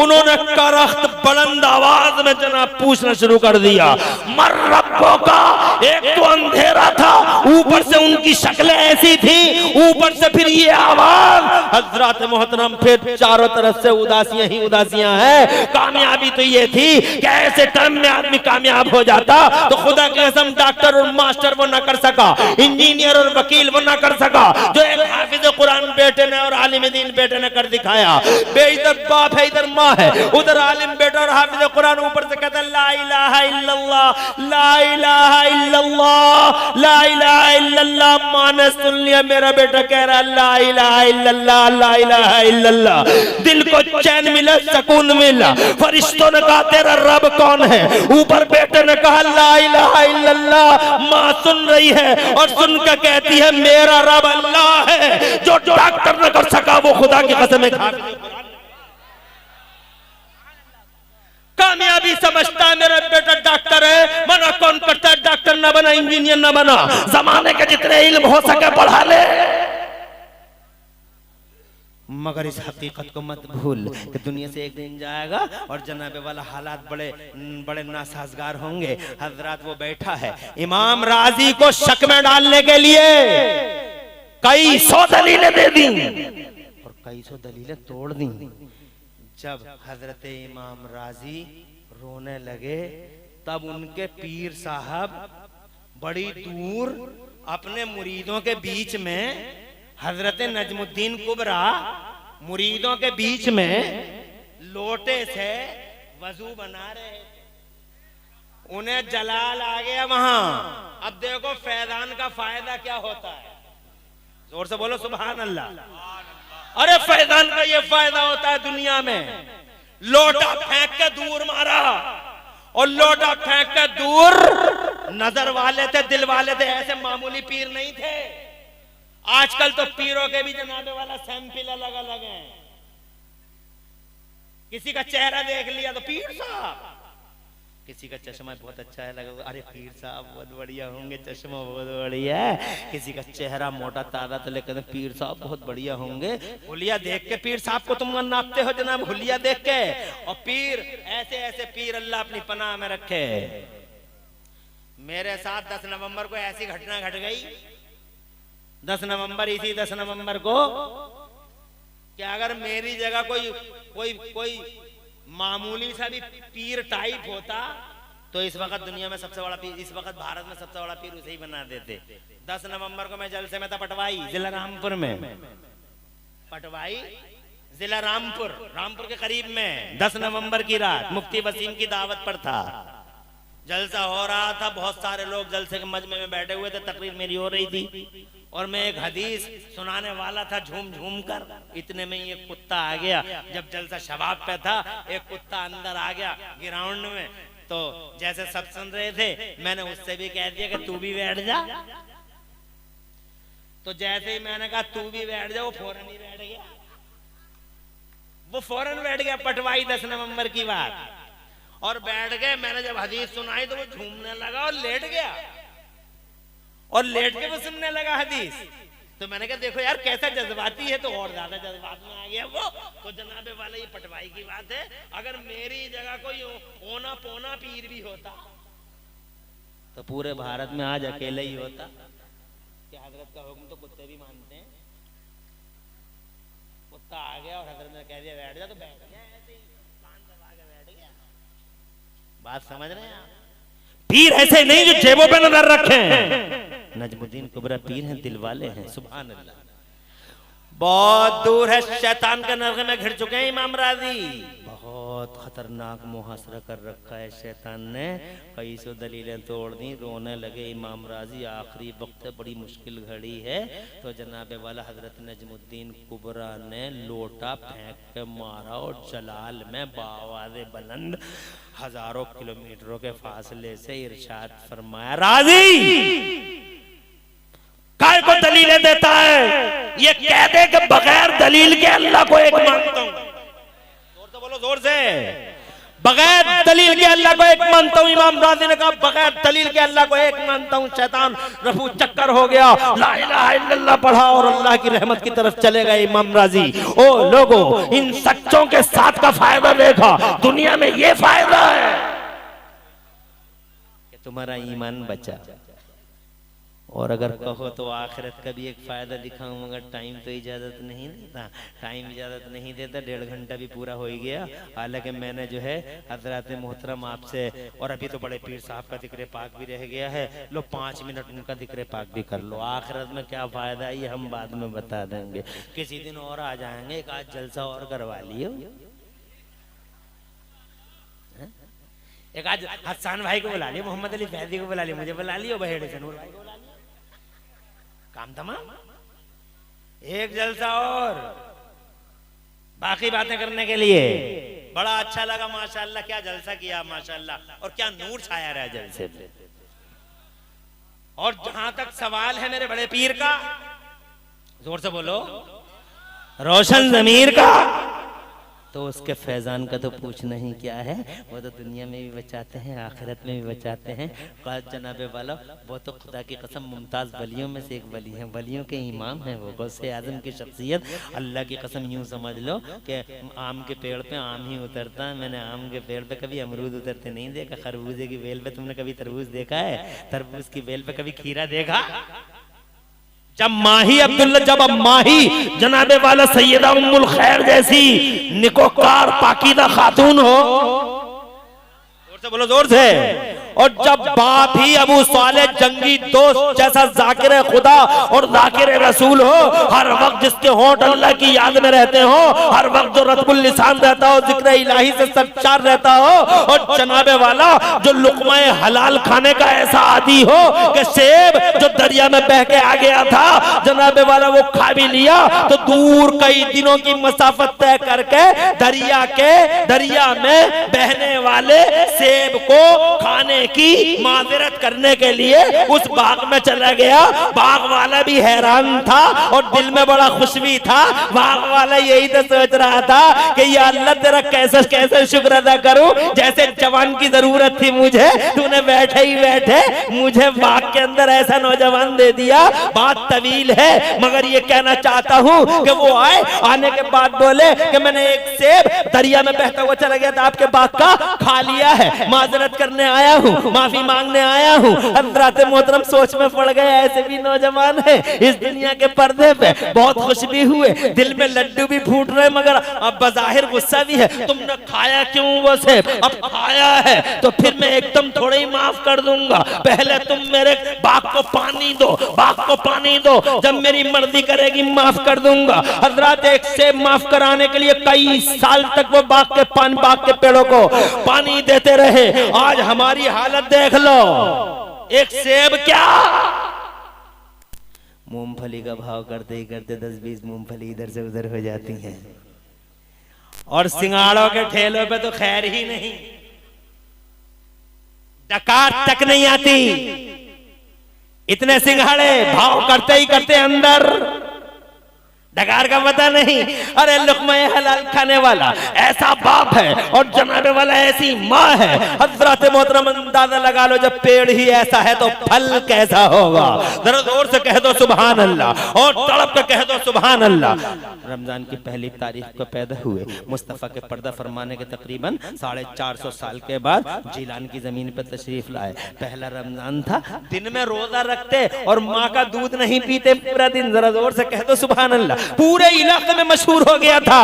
उन्होंने करख्त बुलंद आवाज में जनाब पूछना शुरू कर दिया, मर रब्बो का। एक तो अंधेरा था, ऊपर से उनकी शक्लें ऐसी थी, ऊपर से फिर ये आवाज। हजरत मोहतरम फिर चारों तरफ से उदासियां ही उदासियां हैं। कामयाबी तो ये थी कि ऐसे टाइम में आदमी कामयाब हो जाता तो खुदा की कसम डॉक्टर और मास्टर वो ना कर सका, इंजीनियर और वकील वो ना कर सका जो एक हाफिज कुरान बेटे ने और आलिम दीन बेटे ने कर दिखाया। इधर बाप है, इधर माँ है, उधर आलिम बेटा और हाफिज कुरान, ऊपर से कहता ला इलाहा इल्लल्लाह, ला इलाहा इल्लल्लाह, ला इलाहा इल्लल्लाह। माँ ने सुन लिया, मेरा बेटा कह रहा ला इलाहा इल्लल्लाह, ला इलाहा इल्लल्लाह। दिल को चैन मिला, सुकून मिला। फरिश्तों ने कहा तेरा रब कौन है? ऊपर बेटे ने कहा ला इलाहा इल्लल्लाह। माँ सुन रही है और सुन कर कहती है मेरा रब अल्लाह है, जो डॉक्टर न कर सका वो खुदा की कसम है। कामयाबी समझता है मेरा बेटा डॉक्टर है, मना कौन करता है डॉक्टर ना बना, इंजीनियर ना बना, जमाने के जितने इल्म हो सके पढ़ा ले। मगर इस हकीकत को मत भूल कि दुनिया से एक दिन जाएगा और जनाबे वाला हालात बड़े बड़े नासाजगार होंगे। हजरत वो बैठा है, इमाम राजी को शक में डालने के लिए कई सौ दलीलें दे दी और कई सौ दलीलें तोड़ दी। जब हजरत इमाम राजी रोने लगे तब उनके पीर साहब बड़ी दूर अपने मुरीदों के बीच में, हजरत नजमुद्दीन कुबरा मुरीदों के बीच में लोटे से वजू बना रहे थे। उन्हें जलाल आ गया वहां। अब देखो फैजान का फायदा क्या होता है, जोर से बोलो सुभान अल्लाह। अरे फैजान का ये फायदा होता है दुनिया में। लोटा फेंक के दूर मारा और लोटा फेंक के दूर, नजर वाले थे, दिल वाले थे, ऐसे मामूली पीर नहीं थे। आजकल तो पीरों के भी जनाबे वाला सैंपल अलग अलग है। किसी का चेहरा देख लिया तो पीर साहब, किसी का चश्मा बहुत अच्छा है लगा, अरे पीर साहब बहुत बढ़िया होंगे, चश्मा बहुत बढ़िया है। किसी का चेहरा मोटा ताजा तो लेकर पीर साहब बहुत बढ़िया होंगे। हुलिया देख के पीर साहब को तुम नापते हो जनाब, हुलिया देख के। और पीर ऐसे ऐसे पीर अल्लाह अपनी पनाह में रखे। मेरे साथ 10 नवंबर को ऐसी घटना घट गई, 10 नवंबर, इसी 10 नवंबर को, कि अगर मेरी जगह कोई मामूली सा भी पीर टाइप होता तो इस वक्त दुनिया में सबसे बड़ा पीर, इस वक्त भारत में सबसे बड़ा पीर उसे ही बना देते। 10 नवंबर को मैं जलसे में था पटवाई, जिला रामपुर में। पटवाई जिला रामपुर के करीब में 10 नवंबर की रात मुफ्ती वसीम की दावत पर था। जलसा हो रहा था, बहुत सारे लोग जलसे के मजमे में बैठे हुए थे, तकरीर मेरी हो रही थी और मैं एक हदीस सुनाने वाला था झूम झूम कर। इतने में ये कुत्ता आ गया, जब जलसा शबाब पे था, एक कुत्ता अंदर आ गया ग्राउंड में। तो जैसे सब सुन रहे थे, मैंने उससे भी कह दिया कि तू भी बैठ जा। तो जैसे ही मैंने कहा तू भी बैठ जा, वो फौरन ही बैठ गया, वो फौरन बैठ गया। पटवाई 10 नवंबर की बात, और बैठ गए। मैंने जब हदीस सुनाई तो वो झूमने लगा और लेट गया, और लेट के वो सुनने लगा हदीस। तो मैंने कहा देखो यार कैसा जज्बाती है, तो और ज्यादा जज्बात में आ गया वो। तो जनाबे वाले, ये पटवाई की बात है, अगर मेरी जगह कोई ओना पोना पीर भी होता तो पूरे भारत में आज अकेले ही होता। कि हजरत का हुक्म तो कुत्ते भी मानते हैं। कुत्ता आ गया और हजरत ने कह दिया बैठ जा, तो बैठ गया, ऐसे ही कान दबा के बैठ गया। बात समझ रहे हैं आप? पीर ऐसे नहीं जो जेबों पे नजर रखें। नजमुद्दीन कुबरा पीर हैं, दिल वाले हैं। सुभान अल्लाह। बहुत दूर है, शैतान के नरगे में घिर चुके हैं इमाम राजी। बहुत खतरनाक मुहासरा कर रखा है शैतान ने, कई सौ दलीलें तोड़ दी, रोने लगे इमाम राजी। आखिरी वक्त है, बड़ी मुश्किल घड़ी है। तो जनाबे वाला हजरत नजमुद्दीन कुबरा ने लोटा फेंक के मारा और जलाल में बावाज़े बुलंद हजारों किलोमीटरों के फासले से इरशाद फरमाया, राजी काय को दलीलें देता है, ये कह दे कि बगैर दलील के अल्लाह को एक मानता हूं। जोर से बोलो, जोर से। बगैर दलील के अल्लाह को एक मानता हूं। इमाम राजी ने कहा बगैर दलील के अल्लाह को एक मानता हूं। शैतान रफू चक्कर हो गया, ला इलाहा इल्लल्लाह पढ़ा और अल्लाह की रहमत की तरफ चले गए इमाम राजी। ओ लोगों, इन सच्चों के साथ का फायदा देखा, दुनिया में ये फायदा है कि तुम्हारा ईमान बचा। और अगर कहो तो आखिरत का भी एक फायदा दिखाऊं, मगर टाइम तो इजाजत नहीं देता। टाइम इजाजत नहीं देता, 1.5 घंटा भी पूरा हो ही गया। हालांकि मैंने जो है हजरत मोहतरम आपसे, और अभी तो बड़े पीर साहब का जिक्र पाक भी रह गया है, लो 5 मिनट उनका जिक्र पाक भी कर लो। आखिरत में क्या फायदा है ये हम बाद में बता देंगे, किसी दिन और आ जाएंगे। एक आज जलसा और करवा लियो। एक आज हसन भाई को बुला लियो, मोहम्मद अली फैजी को बुला लियो, मुझे बुला लियो, बहेड़े से नूर भाई को बुला लियो, काम तमाम। एक जलसा और बाकी बातें करने के लिए। बड़ा अच्छा लगा माशाल्लाह, क्या जलसा किया माशाल्लाह, और क्या नूर छाया रहा जलसे पे। और जहां तक सवाल है मेरे बड़े पीर का, जोर से बोलो, रोशन जमीर का, तो उसके फैजान का तो पूछना ही क्या है। वो तो दुनिया में भी बचाते हैं, आखिरत में भी बचाते हैं। जनाबे वाला वो तो खुदा की कसम मुमताज वलियों में से एक वली है, वलियों के इमाम हैं वो, गौसे आजम की शख्सियत। अल्लाह की कसम यूं समझ लो कि आम के पेड़ पे आम ही उतरता है। मैंने आम के पेड़ पे कभी अमरूद उतरते नहीं देखा। खरबूजे की बेल पे तुमने कभी तरबूज देखा है? तरबूज की बेल पे कभी खीरा देखा? जब माही अब्दुल्ला, जब अब माही जनाबे वाला सैयदा उम्मुल खैर जैसी निकोकार पाकीदा खातून हो, जोर से बोलो, जोर से। और जब बाप ही अबू साले जंगी दोस्त जैसा जाकिर खुदा और जाकिर रसूल हो, हर वक्त जिसके होंठ अल्लाह की याद में रहते हो, हर वक्त जो रतबुल लिसान रहता हो, जिक्र इलाही से सरचार रहता हो, और जनाबे वाला जो लुक़्मा हलाल खाने का ऐसा आदी हो कि सेब जो दरिया में बह के आ गया था, जनाबे वाला वो खा भी लिया तो दूर कई दिनों की मसाफत तय करके दरिया में बहने वाले सेब को खाने की माजरत करने के लिए उस बाग में चला गया। बाग वाला भी हैरान था और दिल में बड़ा खुश भी था। बाग वाला यही तो सोच रहा था कि या अल्लाह तेरा कैसे कैसे शुक्र अदा करूं, जैसे जवान की जरूरत थी मुझे, तूने बैठे ही बैठे मुझे बाग के अंदर ऐसा नौजवान दे दिया। बात तवील है मगर ये कहना चाहता हूँ कि वो आए, आने के बाद बोले कि मैंने एक सेब दरिया में बहता हुआ चला गया था आपके बाग का, खा लिया है, माजरत करने आया हूँ, माफी मांगने आया हूँ। हजरात मोहतरम सोच में पड़ गए, ऐसे भी नौजवान है इस दुनिया के पर्दे पे। बहुत खुश भी हुए, दिल में लड्डू भी फूट रहे, मगर अब बज़ाहिर गुस्सा भी है। तुमने खाया क्यों वो सेब? अब खाया है तो फिर मैं एकदम थोड़ा ही माफ कर दूंगा, पहले तुम मेरे बाग को पानी दो, बाग को पानी दो, जब मेरी मर्जी करेगी माफ कर दूंगा। हजरत एक सेब माफ कराने के लिए कई साल तक वो बाग के पेड़ों को पानी देते रहे। आज हमारी हालत देख लो, एक सेब क्या मूंगफली का भाव करते ही करते 10-20 मूंगफली इधर से उधर हो जाती हैं, और सिंगाड़ों के ठेलों पे तो खैर ही नहीं, डकात तक नहीं आती। इतने सिंघाड़े भाव करते ही करते अंदर डकार का पता नहीं। अरे लुक़्मा हलाल खाने वाला ऐसा बाप है और जनाबे वाला ऐसी माँ है। हज़रत मोहतरम अंदाजा लगा लो, जब पेड़ ही ऐसा है तो फल कैसा होगा। जरा जोर से कह दो सुभान अल्लाह, और तड़प के कह दो सुभान अल्लाह। रमजान की पहली तारीख को पैदा हुए, मुस्तफ़ा के पर्दा फरमाने के तकरीबन 450 साल के बाद जिलान की जमीन पर तशरीफ लाए। पहला रमजान था, दिन में रोजा रखते और माँ का दूध नहीं पीते पूरा दिन। जरा जोर से कह दो सुभान अल्लाह। पूरे इलाके में मशहूर हो गया था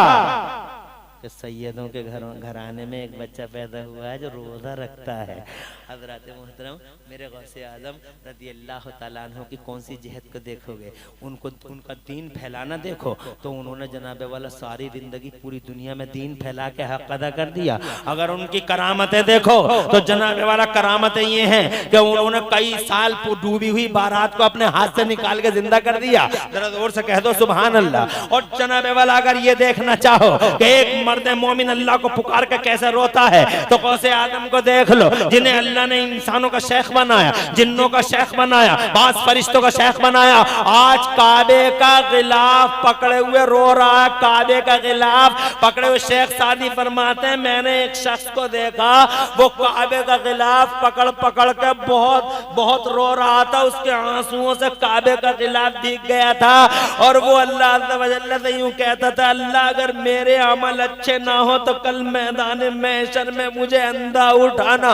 कि सैयदों के घराने में एक बच्चा पैदा हुआ है जो रोजा रखता है। हज़रत मोहतरम मेरे गौसे आज़म रज़ी अल्लाह तआला अन्हु की कौन सी जिहद को देखोगे, उनको उनका दीन फैलाना देखो तो उन्होंने जनाबे वाला सारी जिंदगी पूरी दुनिया में दीन फैला के हक अदा कर दिया। अगर उनकी करामतें देखो तो जनाबे वाला करामतें ये हैं कि उन्होंने कई साल डूबी हुई बारात को अपने हाथ से निकाल के जिंदा कर दिया। जरा जोर से कह दो सुभान अल्लाह। और जनाबे वाला अगर ये देखना चाहो कि एक मर्द मोमिन अल्लाह को पुकार के कैसे रोता है तो गौसे आदम को देख लो, जिन्हें अल्लाह ने इंसानों का शेख बनाया, जिन्नों का शेख बनाया, 5 फरिश्तों का शेख बनाया। आज काबे का गिलाफ पकड़े हुए रो रहा है, काबे का गिलाफ पकड़े हुए। शेख सादी फरमाते हैं मैंने एक शख्स को देखा, वो काबे का गिलाफ पकड़ पकड़ के बहुत बहुत रो रहा था, उसके आंसुओं से काबे का गिलाफ भीग गया था। और वो अल्लाह अज़्ज़ व जल्ल से यूं कहता था, अल्लाह अगर मेरे अमल अच्छे ना हो तो कल मैदान महशर में मुझे अंधा उठाना।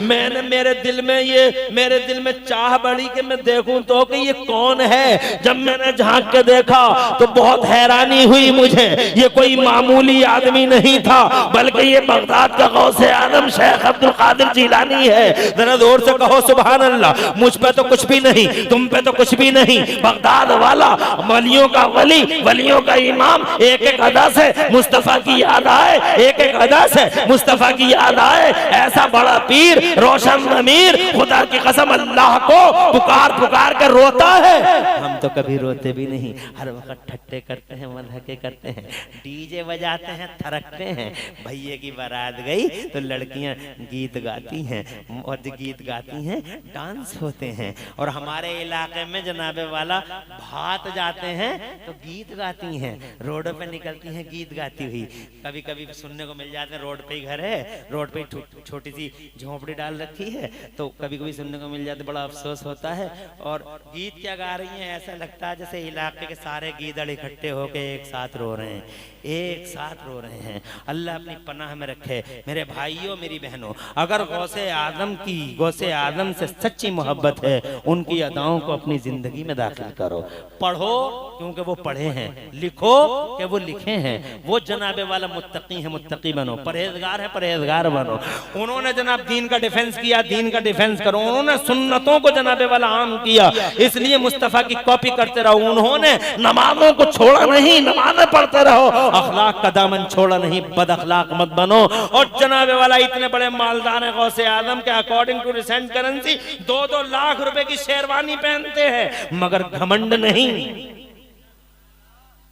मैंने मेरे दिल में चाह बढ़ी कि मैं देखूं तो कि ये कौन है। जब मैंने झांक के देखा तो बहुत हैरानी हुई मुझे, ये कोई मामूली आदमी नहीं था बल्कि ये बगदाद का गौसे आजम शेख अब्दुल कादिर जिलानी है। जरा जोर से कहो सुभान अल्लाह। मुझ पे तो कुछ भी नहीं, तुम पे तो कुछ भी नहीं, बगदाद वाला वलियों का वली, वलियों का इमाम। एक एक अदा से मुस्तफा की याद आए, एक एक अदा से मुस्तफा की याद आए। ऐसा बड़ा पीर रोशन अमीर खुदा की कसम अल्लाह को पुकार पुकार कर रोता है। हम तो कभी रोते भी नहीं, हर वक्त ठट्टे करते हैं, मज़ाक करते हैं, डीजे बजाते हैं, थरकते हैं। भैये की बारात गई तो लड़कियां गीत गाती हैं, और गीत गाती हैं डांस होते हैं। और हमारे इलाके में जनाबे वाला भात जाते हैं तो गीत गाती हैं, रोडों पे निकलती हैं गीत गाती हुई। कभी कभी सुनने को मिल जाते हैं, रोड पे ही घर है, रोड पे छोटी सी झोंपड़ी डाल रखी है, तो कभी कभी सुनने को मिल जाते, बड़ा अफसोस होता है। और गीत क्या गा रही हैं, ऐसा लगता है जैसे इलाके के सारे गीदड़ इकट्ठे होके एक साथ रो रहे हैं, एक साथ रो रहे हैं। अल्लाह अपनी पनाह में रखे। मेरे भाइयों मेरी बहनों, अगर गौसे आजम से सच्ची मोहब्बत है, उनकी अदाओं को अपनी जिंदगी में दाखिल करो। पढ़ो क्योंकि वो पढ़े हैं, लिखो कि वो लिखे हैं। वो जनाबे वाला मुत्तकी है, मुत्तकी बनो, परहेजगार है, परहेजगार बनो। उन्होंने जनाब दीन का डिफेंस किया, दीन का डिफेंस करो। उन्होंने सुन्नतों को जनाबे वाला आम किया, इसलिए मुस्तफा की कॉपी करते रहो। उन्होंने नमाजों को छोड़ा नहीं, नमाजें पढ़ते रहो। अखलाक का दामन छोड़ा नहीं, बद अखलाक मत बनो। और जनाबे वाला इतने बड़े मालदार है गौसे आजम के, according to recent currency 2-2 lakh रुपए की शेरवानी पहनते हैं, मगर घमंड नहीं।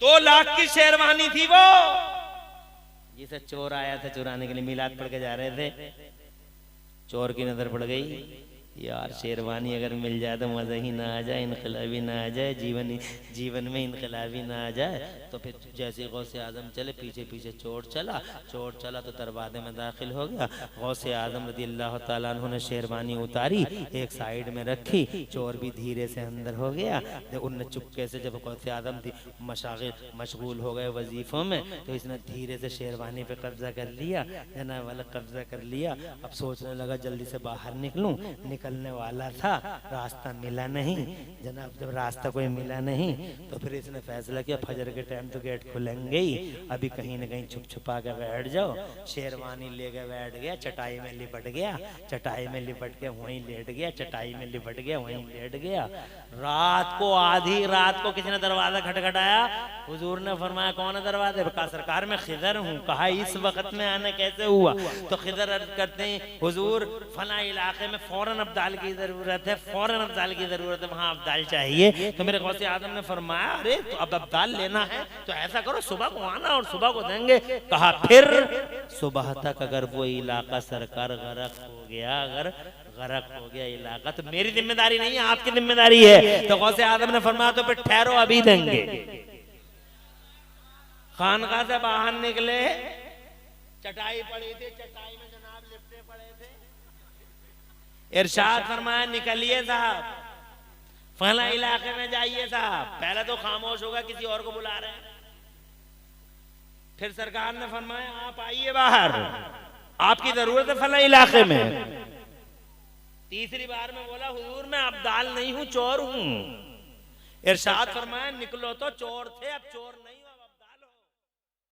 2 लाख की शेरवानी थी वो, जिसे चोर आया था चुराने के लिए, मिलाद पढ़ के जा रहे थे, चोर की नजर पड़ गई, यार शेरवानी अगर मिल जाए तो मज़ा ही ना आ जाए, इनकलाबी ना आ जाए, जीवन में इनकलाबी ना आ जाए। तो फिर जैसे गौसे आजम चले, पीछे पीछे चोर चला तो दरवाजे में दाखिल हो गया। गौसे आजम रज़ी अल्लाह ताला अन्हु ने शेरवानी उतारी, एक साइड में रखी, चोर भी धीरे से अंदर हो गया। उनने चुपके से, जब गौसे आजम थी मशगूल हो गए वजीफों में, तो इसने धीरे से शेरवानी पे कब्जा कर लिया, जनाब वाला कब्जा कर लिया। अब सोचने लगा जल्दी से बाहर निकलूं, निकलने वाला था, रास्ता मिला नहीं। जनाब जब रास्ता कोई मिला नहीं तो फिर इसने फैसला किया फजर के टाइम तो गेट खुलेंगे ही, अभी कहीं ना कहीं छुप छुपा के बैठ जाओ। शेरवानी लेके बैठ गया, चटाई में लिपट गया, चटाई में लिपट के वहीं लेट गया, चटाई में लिपट गया, वहीं लेट गया। रात को, आधी रात को किसी ने दरवाजा खटखटाया। हुजूर ने फरमाया कौन है दरवाजे? कहा सरकार मैं खिदर हूँ। कहा इस वक्त में आना कैसे हुआ? तो खिदर अर्ज करते हैं हुजूर फला इलाके में फौरन अब्दाल की जरूरत है, फौरन अब्दाल की जरूरत है, वहां अब्दाल चाहिए। तो मेरे गौसे आजम ने फरमाया अरे तो अब अब्दाल लेना है तो ऐसा करो सुबह को आना और सुबह को देंगे। कहा फिर सुबह तक अगर वो इलाका सरकार गरक हो गया, अगर गरक हो गया इलाका तो मेरी जिम्मेदारी नहीं है, आपकी जिम्मेदारी है। तो गौसे आजम ने फरमाया तो फिर ठहरो अभी देंगे। खानका से बाहर निकले, चटाई पड़ी थी, चटाई में जनाब लिपटे पड़े थे। इरशाद फरमाया निकलिए साहब, फला इलाके में जाइए साहब। पहले तो खामोश होगा, किसी और को बुला रहे हैं। फिर सरकार ने फरमाया आप आइए बाहर, आपकी जरूरत है फला इलाके में। तीसरी बार में बोला हुजूर मैं अब्दाल नहीं हूं, चोर हूं। इरशाद फरमाया निकलो तो चोर थे, अब चोर नहीं।